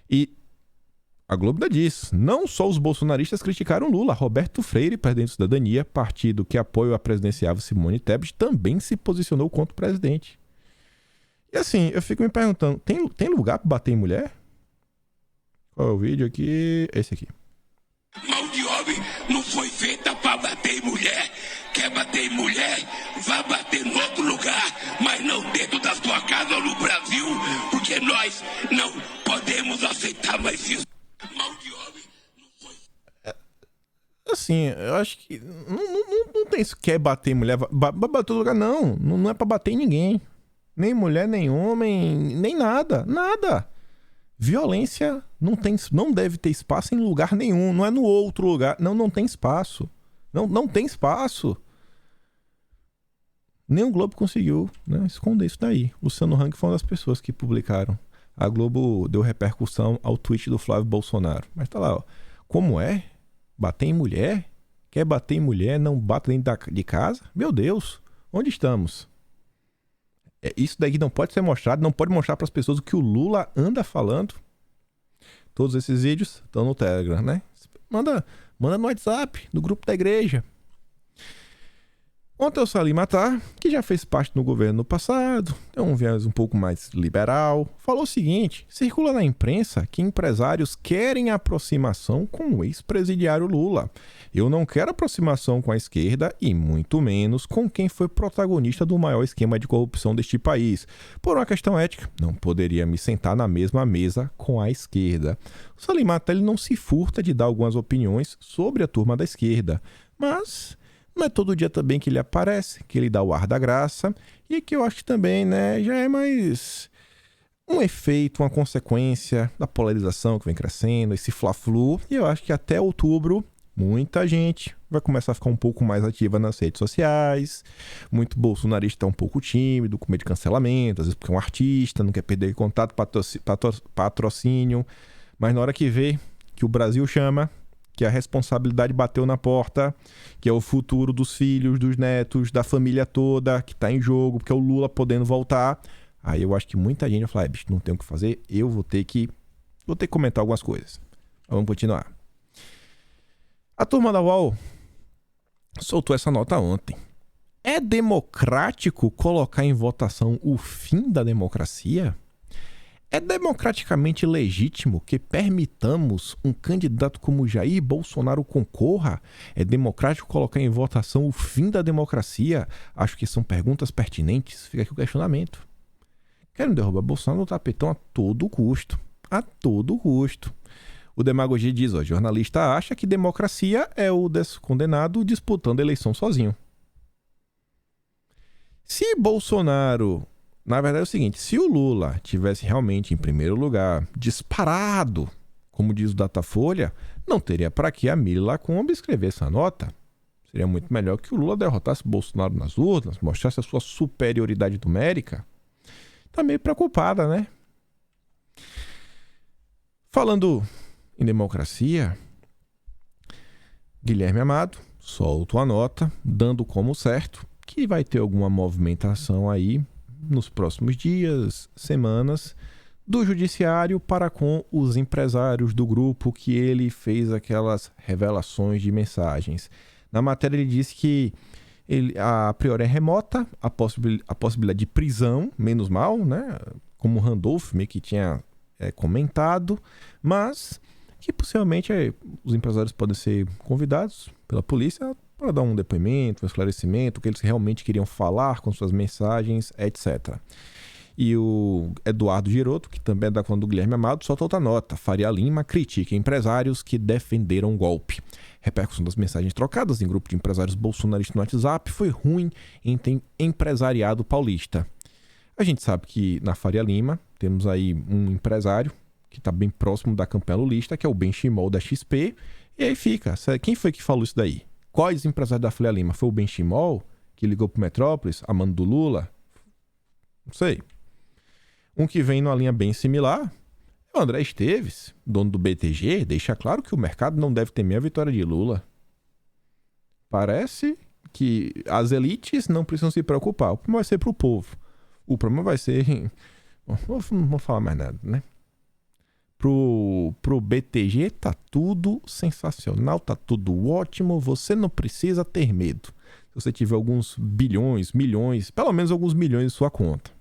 E a Globo ainda diz, não só os bolsonaristas criticaram Lula. Roberto Freire, presidente do Cidadania, partido que apoia a presidenciável Simone Tebet, também se posicionou contra o presidente. E assim, eu fico me perguntando, tem lugar para bater em mulher? Qual é o vídeo aqui? Esse aqui. Mão de homem não foi feita para bater em mulher. Quer bater em mulher? Vá bater em outro lugar, mas não dentro da sua casa ou no Brasil, porque nós não podemos aceitar mais isso. Mão de homem não foi... Assim, eu acho que não tem isso, quer bater em mulher, bater em lugar, não é para bater em ninguém. Nem mulher, nem homem, nem nada, nada. Violência não deve ter espaço em lugar nenhum, não é no outro lugar, não tem espaço. Não tem espaço. Nem o Globo conseguiu, né, esconder isso daí. Luciano Hang foi uma das pessoas que publicaram. A Globo deu repercussão ao tweet do Flávio Bolsonaro. Mas tá lá, ó. Como é? Bater em mulher? Quer bater em mulher? Não bata dentro de casa? Meu Deus, onde estamos? Isso daqui não pode ser mostrado, não pode mostrar para as pessoas o que o Lula anda falando. Todos esses vídeos estão no Telegram, né? Manda no WhatsApp, no grupo da igreja. Ontem o Salim Matar, que já fez parte do governo no passado, tem um viés um pouco mais liberal, falou o seguinte: circula na imprensa que empresários querem aproximação com o ex-presidiário Lula. Eu não quero aproximação com a esquerda e muito menos com quem foi protagonista do maior esquema de corrupção deste país. Por uma questão ética, não poderia me sentar na mesma mesa com a esquerda. O Salim Matar, ele não se furta de dar algumas opiniões sobre a turma da esquerda, mas não é todo dia também que ele aparece, que ele dá o ar da graça, e que eu acho que também, né, já é mais um efeito, uma consequência da polarização que vem crescendo, esse fla-flu, e eu acho que até outubro muita gente vai começar a ficar um pouco mais ativa nas redes sociais, muito bolsonarista está um pouco tímido, com medo de cancelamento, às vezes porque é um artista, não quer perder contato, patrocínio, mas na hora que vê que o Brasil chama, que a responsabilidade bateu na porta, que é o futuro dos filhos, dos netos, da família toda, que está em jogo, porque é o Lula podendo voltar, aí eu acho que muita gente vai falar, bicho, não tem o que fazer, eu vou ter que comentar algumas coisas. Vamos continuar. A turma da UOL soltou essa nota ontem. É democrático colocar em votação o fim da democracia? É democraticamente legítimo que permitamos um candidato como Jair Bolsonaro concorra? É democrático colocar em votação o fim da democracia? Acho que são perguntas pertinentes. Fica aqui o questionamento. Querem derrubar Bolsonaro no tapetão a todo custo. A todo custo. O Demagogia diz, ó, jornalista acha que democracia é o descondenado disputando a eleição sozinho. Se Bolsonaro... Na verdade é o seguinte, se o Lula tivesse realmente em primeiro lugar, disparado, como diz o Datafolha, não teria para que a Miri Lacombe escrever essa nota. Seria muito melhor que o Lula derrotasse o Bolsonaro nas urnas, mostrasse a sua superioridade numérica. Tá meio preocupada, né? Falando em democracia, Guilherme Amado solta uma nota, dando como certo que vai ter alguma movimentação aí nos próximos dias, semanas, do judiciário para com os empresários do grupo que ele fez aquelas revelações de mensagens. Na matéria ele disse que a priori é remota a possibilidade de prisão, menos mal, né? Como o Randolph meio que tinha comentado, mas que possivelmente os empresários podem ser convidados pela polícia para dar um depoimento, um esclarecimento, o que eles realmente queriam falar com suas mensagens, etc. E o Eduardo Giroto, que também é da conta do Guilherme Amado, solta outra nota. Faria Lima critica empresários que defenderam o golpe. Repercussão das mensagens trocadas em grupo de empresários bolsonaristas no WhatsApp foi ruim entre empresariado paulista. A gente sabe que na Faria Lima temos aí um empresário que está bem próximo da campanha lulista, que é o Benchimol da XP. E aí fica, quem foi que falou isso daí? Quais empresários da Faria Lima? Foi o Benchimol que ligou pro Metrópolis, a mando do Lula? Não sei. Um que vem numa linha bem similar é o André Esteves, dono do BTG, deixa claro que o mercado não deve temer a vitória de Lula. Parece que as elites não precisam se preocupar. O problema vai ser pro povo. O problema vai ser... Não vou falar mais nada, né? Pro BTG tá tudo sensacional, tá tudo ótimo, você não precisa ter medo. Se você tiver alguns bilhões, milhões, pelo menos alguns milhões em sua conta.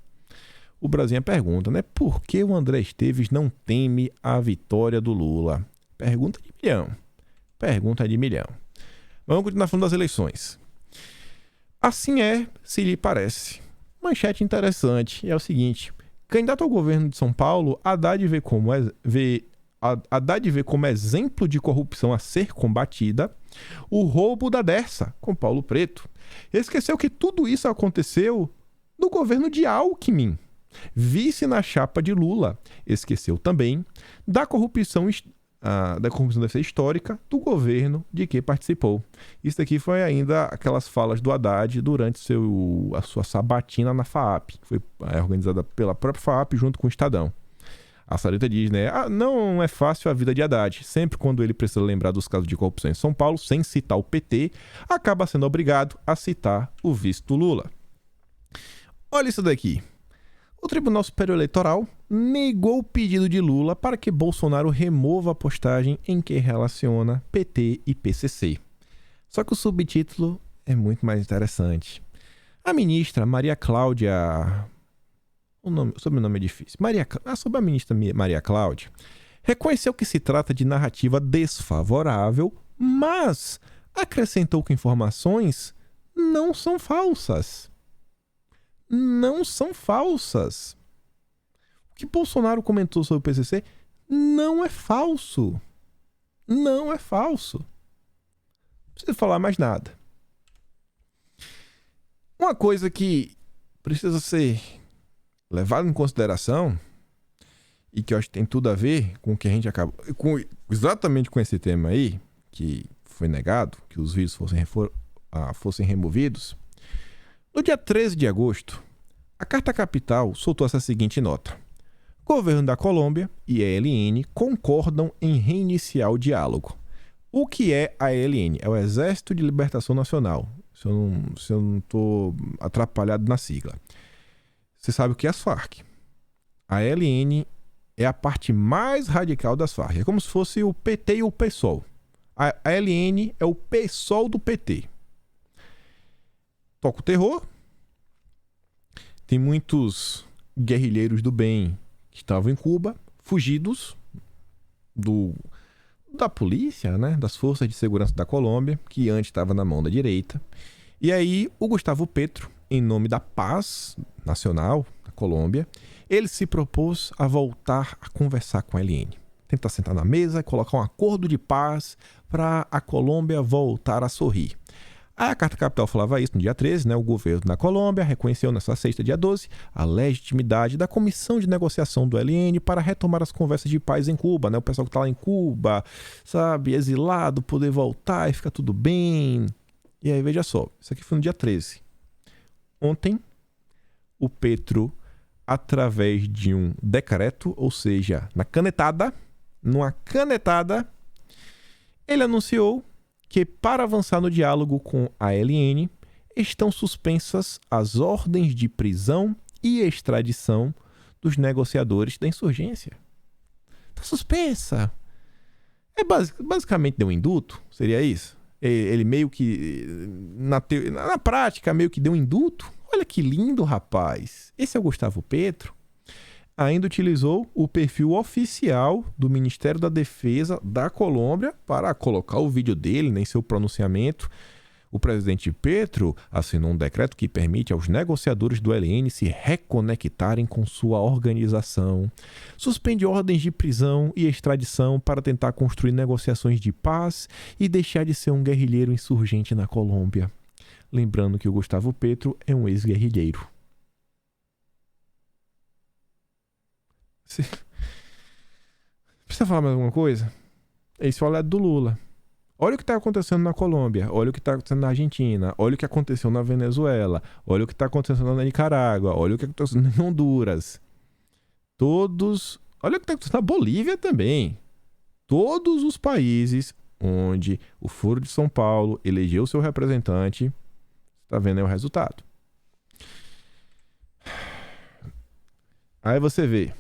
O Brasinha pergunta, né? Por que o André Esteves não teme a vitória do Lula? Pergunta de milhão. Pergunta de milhão. Vamos continuar falando das eleições. Assim é, se lhe parece. Manchete interessante é o seguinte... Candidato ao governo de São Paulo, Haddad vê como exemplo de corrupção a ser combatida o roubo da Dersa com Paulo Preto. Esqueceu que tudo isso aconteceu no governo de Alckmin, vice na chapa de Lula. Esqueceu também da corrupção deve ser histórica do governo de que participou. Isso aqui foi ainda aquelas falas do Haddad durante a sua sabatina na FAAP, que foi organizada pela própria FAAP junto com o Estadão. A Sarita diz, né? Não é fácil a vida de Haddad. Sempre quando ele precisa lembrar dos casos de corrupção em São Paulo, sem citar o PT, acaba sendo obrigado a citar o vice do Lula. Olha isso daqui. O Tribunal Superior Eleitoral negou o pedido de Lula para que Bolsonaro remova a postagem em que relaciona PT e PCC. Só que o subtítulo é muito mais interessante. A ministra Maria Cláudia... O sobrenome é difícil. Sobre a ministra Maria Cláudia, reconheceu que se trata de narrativa desfavorável, mas acrescentou que informações não são falsas. Não são falsas. O que Bolsonaro comentou sobre o PCC não é falso. Não é falso. Não precisa falar mais nada. Uma coisa que precisa ser levada em consideração e que eu acho que tem tudo a ver com o que a gente acaba... exatamente com esse tema aí, que foi negado, que os vídeos fossem removidos. No dia 13 de agosto, a Carta Capital soltou essa seguinte nota. O governo da Colômbia e a ELN concordam em reiniciar o diálogo. O que é a ELN? É o Exército de Libertação Nacional. Se eu não estou atrapalhado na sigla. Você sabe o que é as Farc. A ELN é a parte mais radical das Farc. É como se fosse o PT e o PSOL. A ELN é o PSOL do PT. Toca o terror. Tem muitos guerrilheiros do bem que estavam em Cuba, fugidos da polícia, né? Das forças de segurança da Colômbia, que antes estava na mão da direita. E aí o Gustavo Petro, em nome da paz nacional da Colômbia, ele se propôs a voltar a conversar com a ELN. Tentar sentar na mesa e colocar um acordo de paz para a Colômbia voltar a sorrir. A Carta Capital falava isso no dia 13, né? O governo da Colômbia reconheceu nessa sexta, dia 12, a legitimidade da comissão de negociação do ELN para retomar as conversas de paz em Cuba, né? O pessoal que está lá em Cuba, sabe, exilado, poder voltar e ficar tudo bem. E aí, veja só, isso aqui foi no dia 13. Ontem, o Petro, através de um decreto, ou seja, numa canetada, ele anunciou que, para avançar no diálogo com a ELN, estão suspensas as ordens de prisão e extradição dos negociadores da insurgência. Está suspensa. Basicamente deu um induto, seria isso? Ele meio que, na prática, meio que deu um induto. Olha que lindo, rapaz. Esse é o Gustavo Petro. Ainda utilizou o perfil oficial do Ministério da Defesa da Colômbia para colocar o vídeo dele em seu pronunciamento. O presidente Petro assinou um decreto que permite aos negociadores do ELN se reconectarem com sua organização. Suspende ordens de prisão e extradição para tentar construir negociações de paz e deixar de ser um guerrilheiro insurgente na Colômbia. Lembrando que o Gustavo Petro é um ex-guerrilheiro. Precisa falar mais alguma coisa? Esse é o lado do Lula. Olha o que está acontecendo na Colômbia, olha o que está acontecendo na Argentina, olha o que aconteceu na Venezuela, olha o que está acontecendo na Nicarágua, olha o que está acontecendo em Honduras. Olha o que está acontecendo na Bolívia também. Todos os países onde o Foro de São Paulo elegeu seu representante, está vendo aí o resultado. Aí você vê.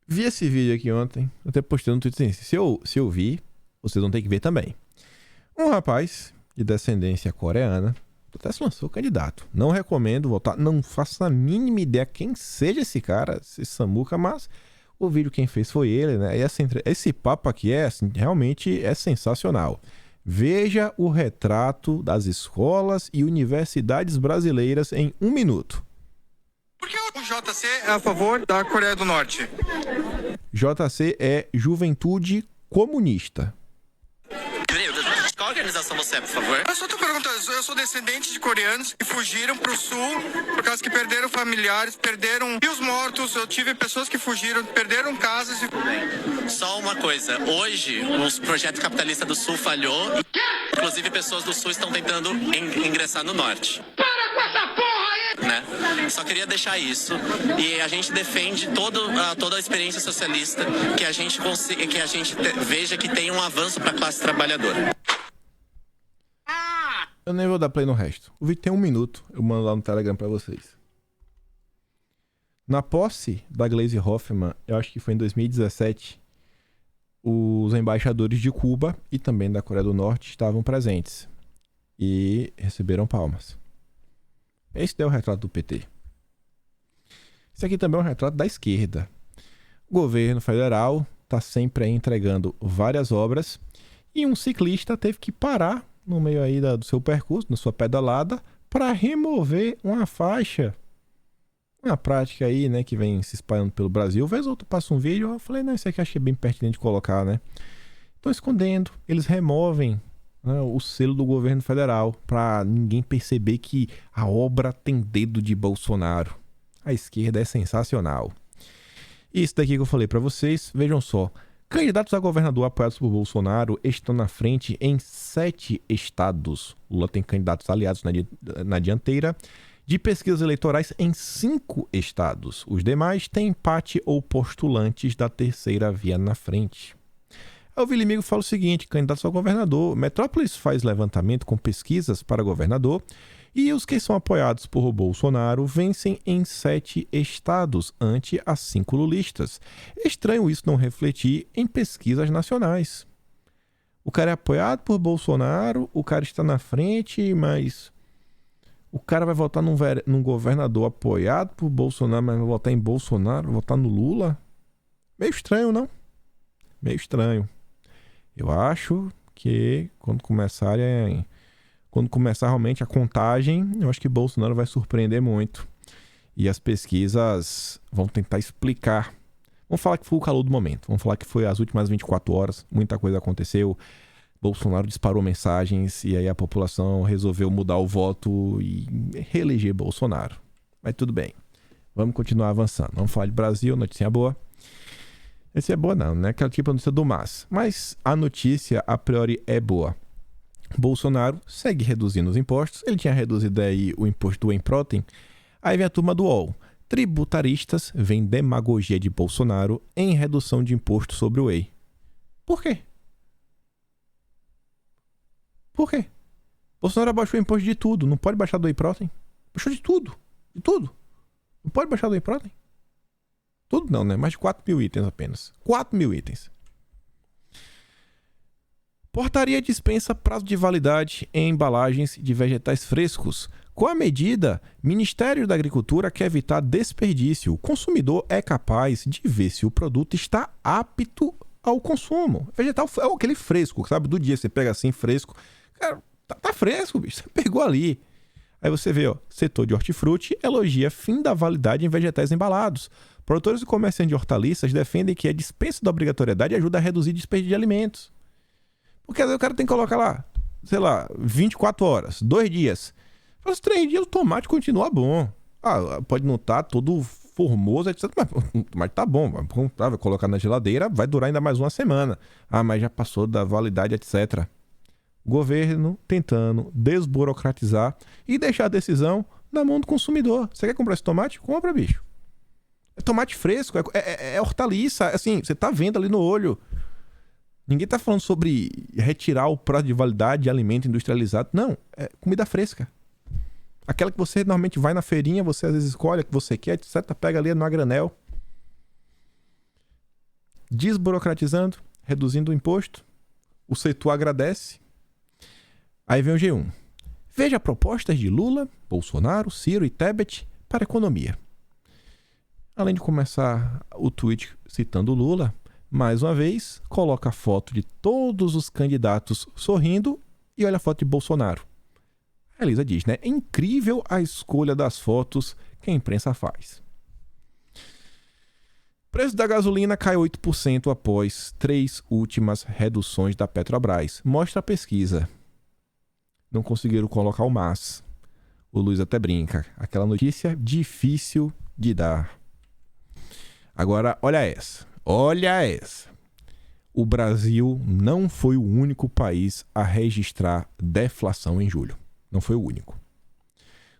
Vi esse vídeo aqui ontem, até postei no Twitter. Se eu vi, vocês vão ter que ver também. Um rapaz de descendência coreana até se lançou candidato. Não recomendo votar, não faço a mínima ideia quem seja esse cara, esse Samuca, mas o vídeo quem fez foi ele, né? E esse papo aqui assim, realmente é sensacional. Veja o retrato das escolas e universidades brasileiras em 1 minuto. Por que o JC é a favor da Coreia do Norte? JC é Juventude Comunista. Qual organização você é, por favor? Eu só tô perguntando, eu sou descendente de coreanos que fugiram pro sul por causa que perderam familiares, perderam rios mortos, eu tive pessoas que fugiram, perderam casas e... Só uma coisa, hoje o projeto capitalista do sul falhou, inclusive pessoas do sul estão tentando ingressar no norte. Para com essa porra aí! Né? Só queria deixar isso, e a gente defende toda a experiência socialista, que a gente veja que tem um avanço para a classe trabalhadora. Eu nem vou dar play no resto. O vídeo tem 1 minuto. Eu mando lá no Telegram pra vocês. Na posse da Gleisi Hoffmann, eu acho que foi em 2017, os embaixadores de Cuba e também da Coreia do Norte estavam presentes. E receberam palmas. Esse é o retrato do PT. Esse aqui também é um retrato da esquerda. O governo federal está sempre aí entregando várias obras. E um ciclista teve que parar no meio aí do seu percurso, na sua pedalada, para remover uma faixa. Uma prática aí, né, que vem se espalhando pelo Brasil. Vez ou outro passa um vídeo, eu falei, não, isso aqui achei bem pertinente colocar, né? Estão escondendo, eles removem, né, o selo do governo federal para ninguém perceber que a obra tem dedo de Bolsonaro. A esquerda é sensacional. Isso daqui que eu falei para vocês, vejam só. Candidatos a governador apoiados por Bolsonaro estão na frente em 7 estados. Lula tem candidatos aliados na dianteira de pesquisas eleitorais em 5 estados. Os demais têm empate ou postulantes da terceira via na frente. Aí o Vilimigo fala o seguinte, candidatos a governador. Metrópolis faz levantamento com pesquisas para governador e os que são apoiados por Bolsonaro vencem em 7 estados, ante as 5 lulistas. Estranho isso não refletir em pesquisas nacionais. O cara é apoiado por Bolsonaro, o cara está na frente, mas o cara vai votar num governador apoiado por Bolsonaro, mas vai votar em Bolsonaro, vai votar no Lula? Meio estranho, não? Meio estranho. Eu acho que quando começar realmente a contagem, eu acho que Bolsonaro vai surpreender muito. E as pesquisas vão tentar explicar. Vamos falar que foi o calor do momento. Vamos falar que foi as últimas 24 horas. Muita coisa aconteceu. Bolsonaro disparou mensagens e aí a população resolveu mudar o voto e reeleger Bolsonaro. Mas tudo bem. Vamos continuar avançando. Vamos falar de Brasil, notícia boa. Essa é boa não, né? Aquela tipo de notícia do mas a notícia a priori é boa. Bolsonaro segue reduzindo os impostos. Ele tinha reduzido aí o imposto do whey protein. Aí vem a turma do UOL. Tributaristas veem demagogia de Bolsonaro em redução de imposto sobre o whey. Por quê? Por quê? Bolsonaro abaixou o imposto de tudo. Não pode baixar do whey protein? Baixou de tudo. De tudo. Não pode baixar do whey protein? Tudo não, né? Mais de 4.000 itens apenas. 4.000 itens. Portaria dispensa prazo de validade em embalagens de vegetais frescos. Com a medida, Ministério da Agricultura quer evitar desperdício. O consumidor é capaz de ver se o produto está apto ao consumo. Vegetal é aquele fresco, sabe? Do dia você pega assim fresco. Cara, tá fresco, bicho. Você pegou ali. Aí você vê, ó, setor de hortifruti elogia fim da validade em vegetais embalados. Produtores e comerciantes de hortaliças defendem que a dispensa da obrigatoriedade ajuda a reduzir desperdício de alimentos. Porque às vezes o cara tem que colocar lá, sei lá, 24 horas, 2 dias. Faz 3 dias o tomate continua bom. Ah, pode não estar todo formoso, etc. Mas tá bom, vai colocar na geladeira, vai durar ainda mais uma semana. Ah, mas já passou da validade, etc. Governo tentando desburocratizar e deixar a decisão na mão do consumidor. Você quer comprar esse tomate? Compra, bicho. É tomate fresco, é hortaliça, assim, você tá vendo ali no olho. Ninguém tá falando sobre retirar o prazo de validade de alimento industrializado. Não, é comida fresca. Aquela que você normalmente vai na feirinha, você às vezes escolhe a que você quer, etc. Pega ali no granel. Desburocratizando, reduzindo o imposto. O setor agradece. Aí vem o G1. Veja propostas de Lula, Bolsonaro, Ciro e Tebet para a economia. Além de começar o tweet citando Lula, mais uma vez, coloca a foto de todos os candidatos sorrindo e olha a foto de Bolsonaro. A Elisa diz, né? É incrível a escolha das fotos que a imprensa faz. O preço da gasolina cai 8% após 3 últimas reduções da Petrobras. Mostra a pesquisa. Não conseguiram colocar o mas. O Luiz até brinca. Aquela notícia difícil de dar. Agora, olha essa. Olha essa. O Brasil não foi o único país a registrar deflação em julho. Não foi o único.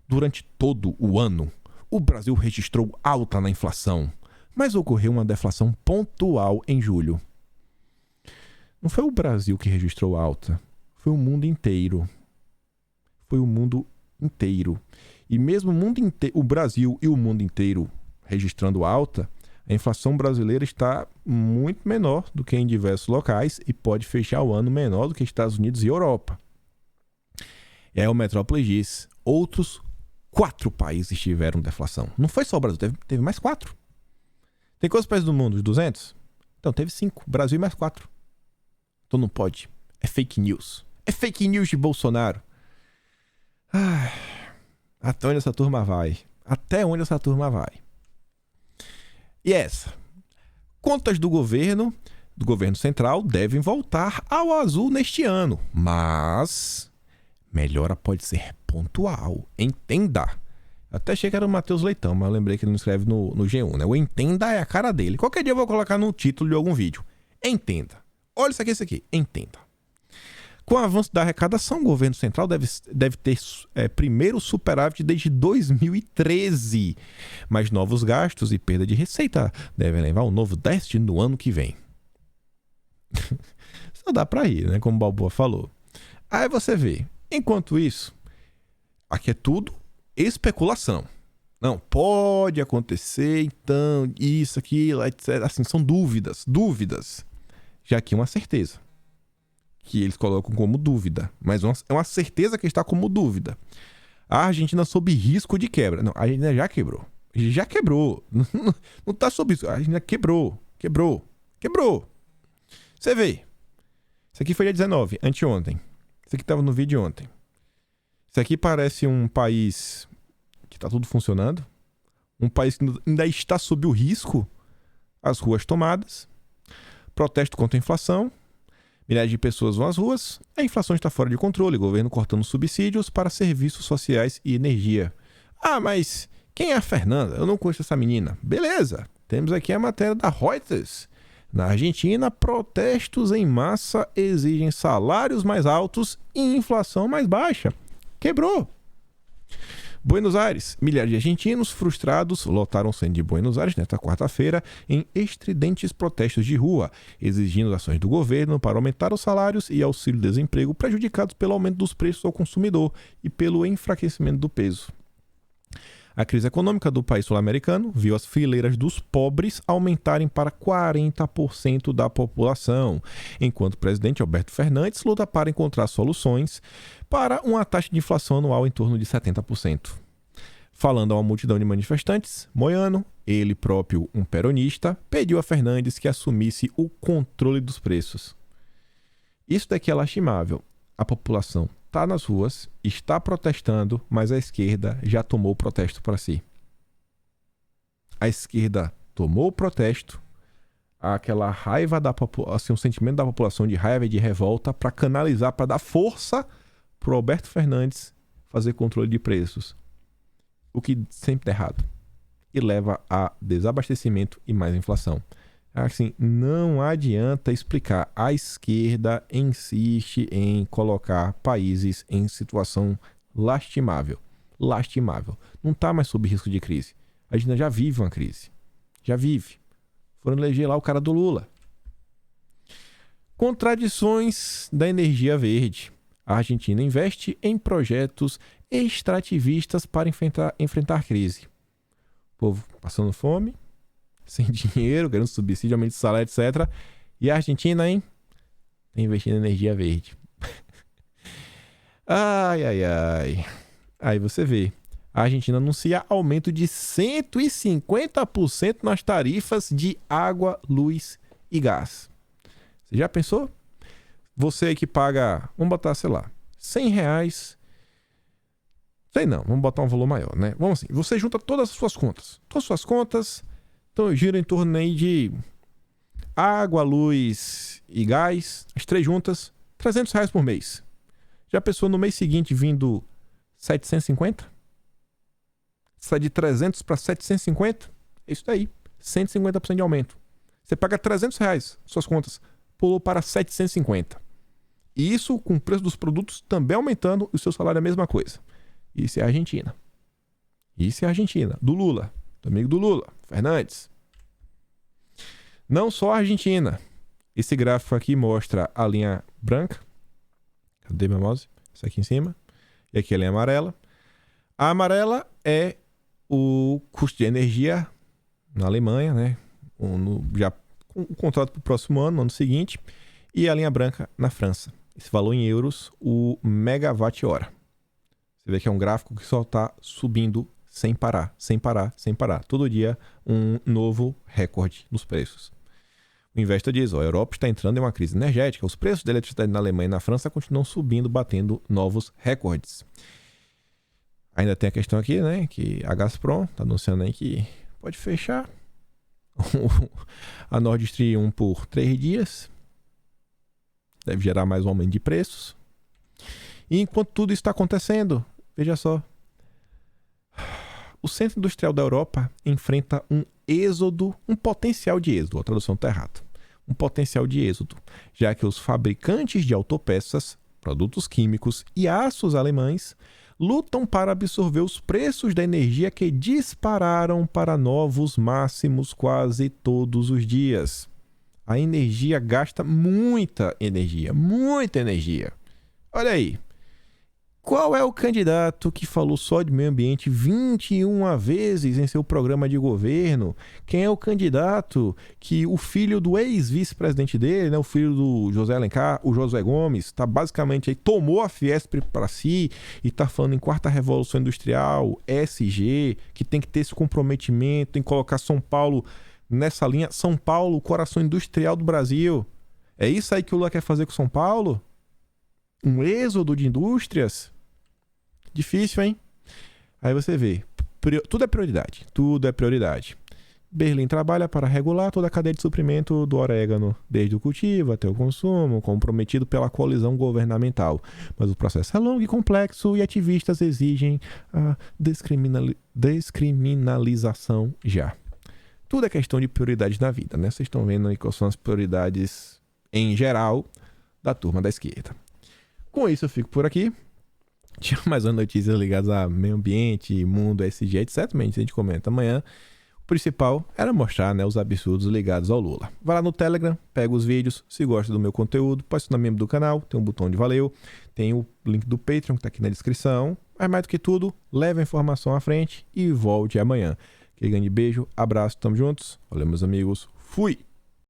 Durante todo o ano, o Brasil registrou alta na inflação, mas ocorreu uma deflação pontual em julho. Não foi o Brasil que registrou alta, foi o mundo inteiro. Foi o mundo inteiro. E mesmo o Brasil e o mundo inteiro registrando alta, a inflação brasileira está muito menor do que em diversos locais e pode fechar o ano menor do que Estados Unidos e Europa. O Metrópolis diz, outros 4 países tiveram deflação. Não foi só o Brasil, teve mais 4. Tem quantos países do mundo? 200? Então teve 5. Brasil e mais 4. Então não pode. É fake news. É fake news de Bolsonaro. Até onde essa turma vai? Até onde essa turma vai? E essa? Contas do governo central devem voltar ao azul neste ano, mas melhora pode ser pontual. Entenda. Até achei que era o Matheus Leitão, mas eu lembrei que ele não escreve no G1, né? O entenda é a cara dele. Qualquer dia eu vou colocar no título de algum vídeo. Entenda. Olha isso aqui. Entenda. Com o avanço da arrecadação, o governo central deve ter primeiro superávit desde 2013. Mas novos gastos e perda de receita devem levar um novo déficit no ano que vem. Só dá pra ir, né? Como o Balboa falou. Aí você vê. Enquanto isso, aqui é tudo especulação. Não, pode acontecer, então, isso, aquilo, etc. Assim, são dúvidas. Já que uma certeza. Que eles colocam como dúvida. Mas é uma certeza que está como dúvida. A Argentina sob risco de quebra. Não, a Argentina já quebrou. Já quebrou. Não está sob risco. A Argentina quebrou. Você vê. Isso aqui foi dia 19, anteontem. Isso aqui estava no vídeo ontem. Isso aqui parece um país que está tudo funcionando. Um país que ainda está sob o risco. As ruas tomadas. Protesto contra a inflação. Milhares de pessoas vão às ruas, a inflação está fora de controle, o governo cortando subsídios para serviços sociais e energia. Ah, mas quem é a Fernanda? Eu não conheço essa menina. Beleza, temos aqui a matéria da Reuters. Na Argentina, protestos em massa exigem salários mais altos e inflação mais baixa. Quebrou. Buenos Aires. Milhares de argentinos frustrados lotaram o centro de Buenos Aires nesta quarta-feira em estridentes protestos de rua, exigindo ações do governo para aumentar os salários e auxílio-desemprego prejudicados pelo aumento dos preços ao consumidor e pelo enfraquecimento do peso. A crise econômica do país sul-americano viu as fileiras dos pobres aumentarem para 40% da população, enquanto o presidente Alberto Fernandes luta para encontrar soluções para uma taxa de inflação anual em torno de 70%. Falando a uma multidão de manifestantes, Moyano, ele próprio um peronista, pediu a Fernandes que assumisse o controle dos preços. Isso daqui é lastimável. A população está nas ruas, está protestando, mas a esquerda já tomou o protesto para si. A esquerda tomou o protesto, aquela raiva da população, assim, um sentimento da população de raiva e de revolta para canalizar, para dar força para o Alberto Fernandes fazer controle de preços. O que sempre dá errado. e leva a desabastecimento e mais inflação. Assim, não adianta explicar. A esquerda insiste em colocar países em situação lastimável. Lastimável. Não está mais sob risco de crise. A Argentina já vive uma crise. Já vive. Foram eleger lá o cara do Lula. Contradições da energia verde. A Argentina investe em projetos extrativistas para enfrentar crise. O povo passando fome, sem dinheiro, querendo subsídio, aumento de salário, etc. E a Argentina, hein? Tá investindo em energia verde. Ai, ai, ai. Aí você vê. A Argentina anuncia aumento de 150% nas tarifas de água, luz e gás. Você já pensou? Você aí que paga, vamos botar, sei lá, R$100. Sei não, vamos botar um valor maior, né? Vamos assim, você junta todas as suas contas. Todas as suas contas, então gira em torno aí de água, luz e gás, as três juntas, R$300 por mês. Já pensou no mês seguinte vindo 750? Sai de 300 para 750? É isso daí, 150% de aumento. Você paga R$300, suas contas pulou para 750. E isso com o preço dos produtos também aumentando, e o seu salário é a mesma coisa. Isso é a Argentina. Isso é a Argentina, do Lula, do amigo do Lula, Fernandes. Não só a Argentina. Esse gráfico aqui mostra a linha branca. Cadê meu mouse? Essa aqui em cima. E aqui a linha amarela. A amarela é o custo de energia na Alemanha, né? Já o contrato para o próximo ano, no ano seguinte. E a linha branca na França. Esse valor em euros, o megawatt-hora. Você vê que é um gráfico que só está subindo sem parar, sem parar, sem parar. Todo dia um novo recorde nos preços. O Investa diz, a Europa está entrando em uma crise energética. Os preços da eletricidade na Alemanha e na França continuam subindo, batendo novos recordes. Ainda tem a questão aqui, né, que a Gazprom está anunciando aí que pode fechar a Nord Stream 1 por 3 dias. Deve gerar mais um aumento de preços. E enquanto tudo isso está acontecendo, veja só, o centro industrial da Europa enfrenta um êxodo, um potencial de êxodo, a tradução está errada, um potencial de êxodo, já que os fabricantes de autopeças, produtos químicos e aços alemães lutam para absorver os preços da energia que dispararam para novos máximos quase todos os dias. A energia gasta muita energia, muita energia. Olha aí. Qual é o candidato que falou só de meio ambiente 21 vezes em seu programa de governo? Quem é o candidato que o filho do ex-vice-presidente dele, né, o filho do José Alencar, o Josué Gomes, está basicamente aí, tomou a Fiesp para si e está falando em quarta revolução industrial, ESG, que tem que ter esse comprometimento em colocar São Paulo nessa linha. São Paulo, o coração industrial do Brasil. É isso aí que o Lula quer fazer com São Paulo? Um êxodo de indústrias? Difícil, hein? Aí você vê, tudo é prioridade, tudo é prioridade. Berlim trabalha para regular toda a cadeia de suprimento do orégano, desde o cultivo até o consumo, comprometido pela coalizão governamental. Mas o processo é longo e complexo e ativistas exigem a descriminalização já. Tudo é questão de prioridade na vida, né? Vocês estão vendo aí quais são as prioridades em geral da turma da esquerda. Com isso eu fico por aqui. Tinha mais uma notícia ligadas a meio ambiente, mundo, SG, etc. Mas a gente comenta amanhã. O principal era mostrar, né, os absurdos ligados ao Lula. Vai lá no Telegram, pega os vídeos. Se gosta do meu conteúdo, pode se tornar membro do canal. Tem um botão de valeu. Tem o link do Patreon que está aqui na descrição. Mas mais do que tudo, leve a informação à frente e volte amanhã. Aquele grande beijo, abraço, tamo juntos. Valeu, meus amigos. Fui!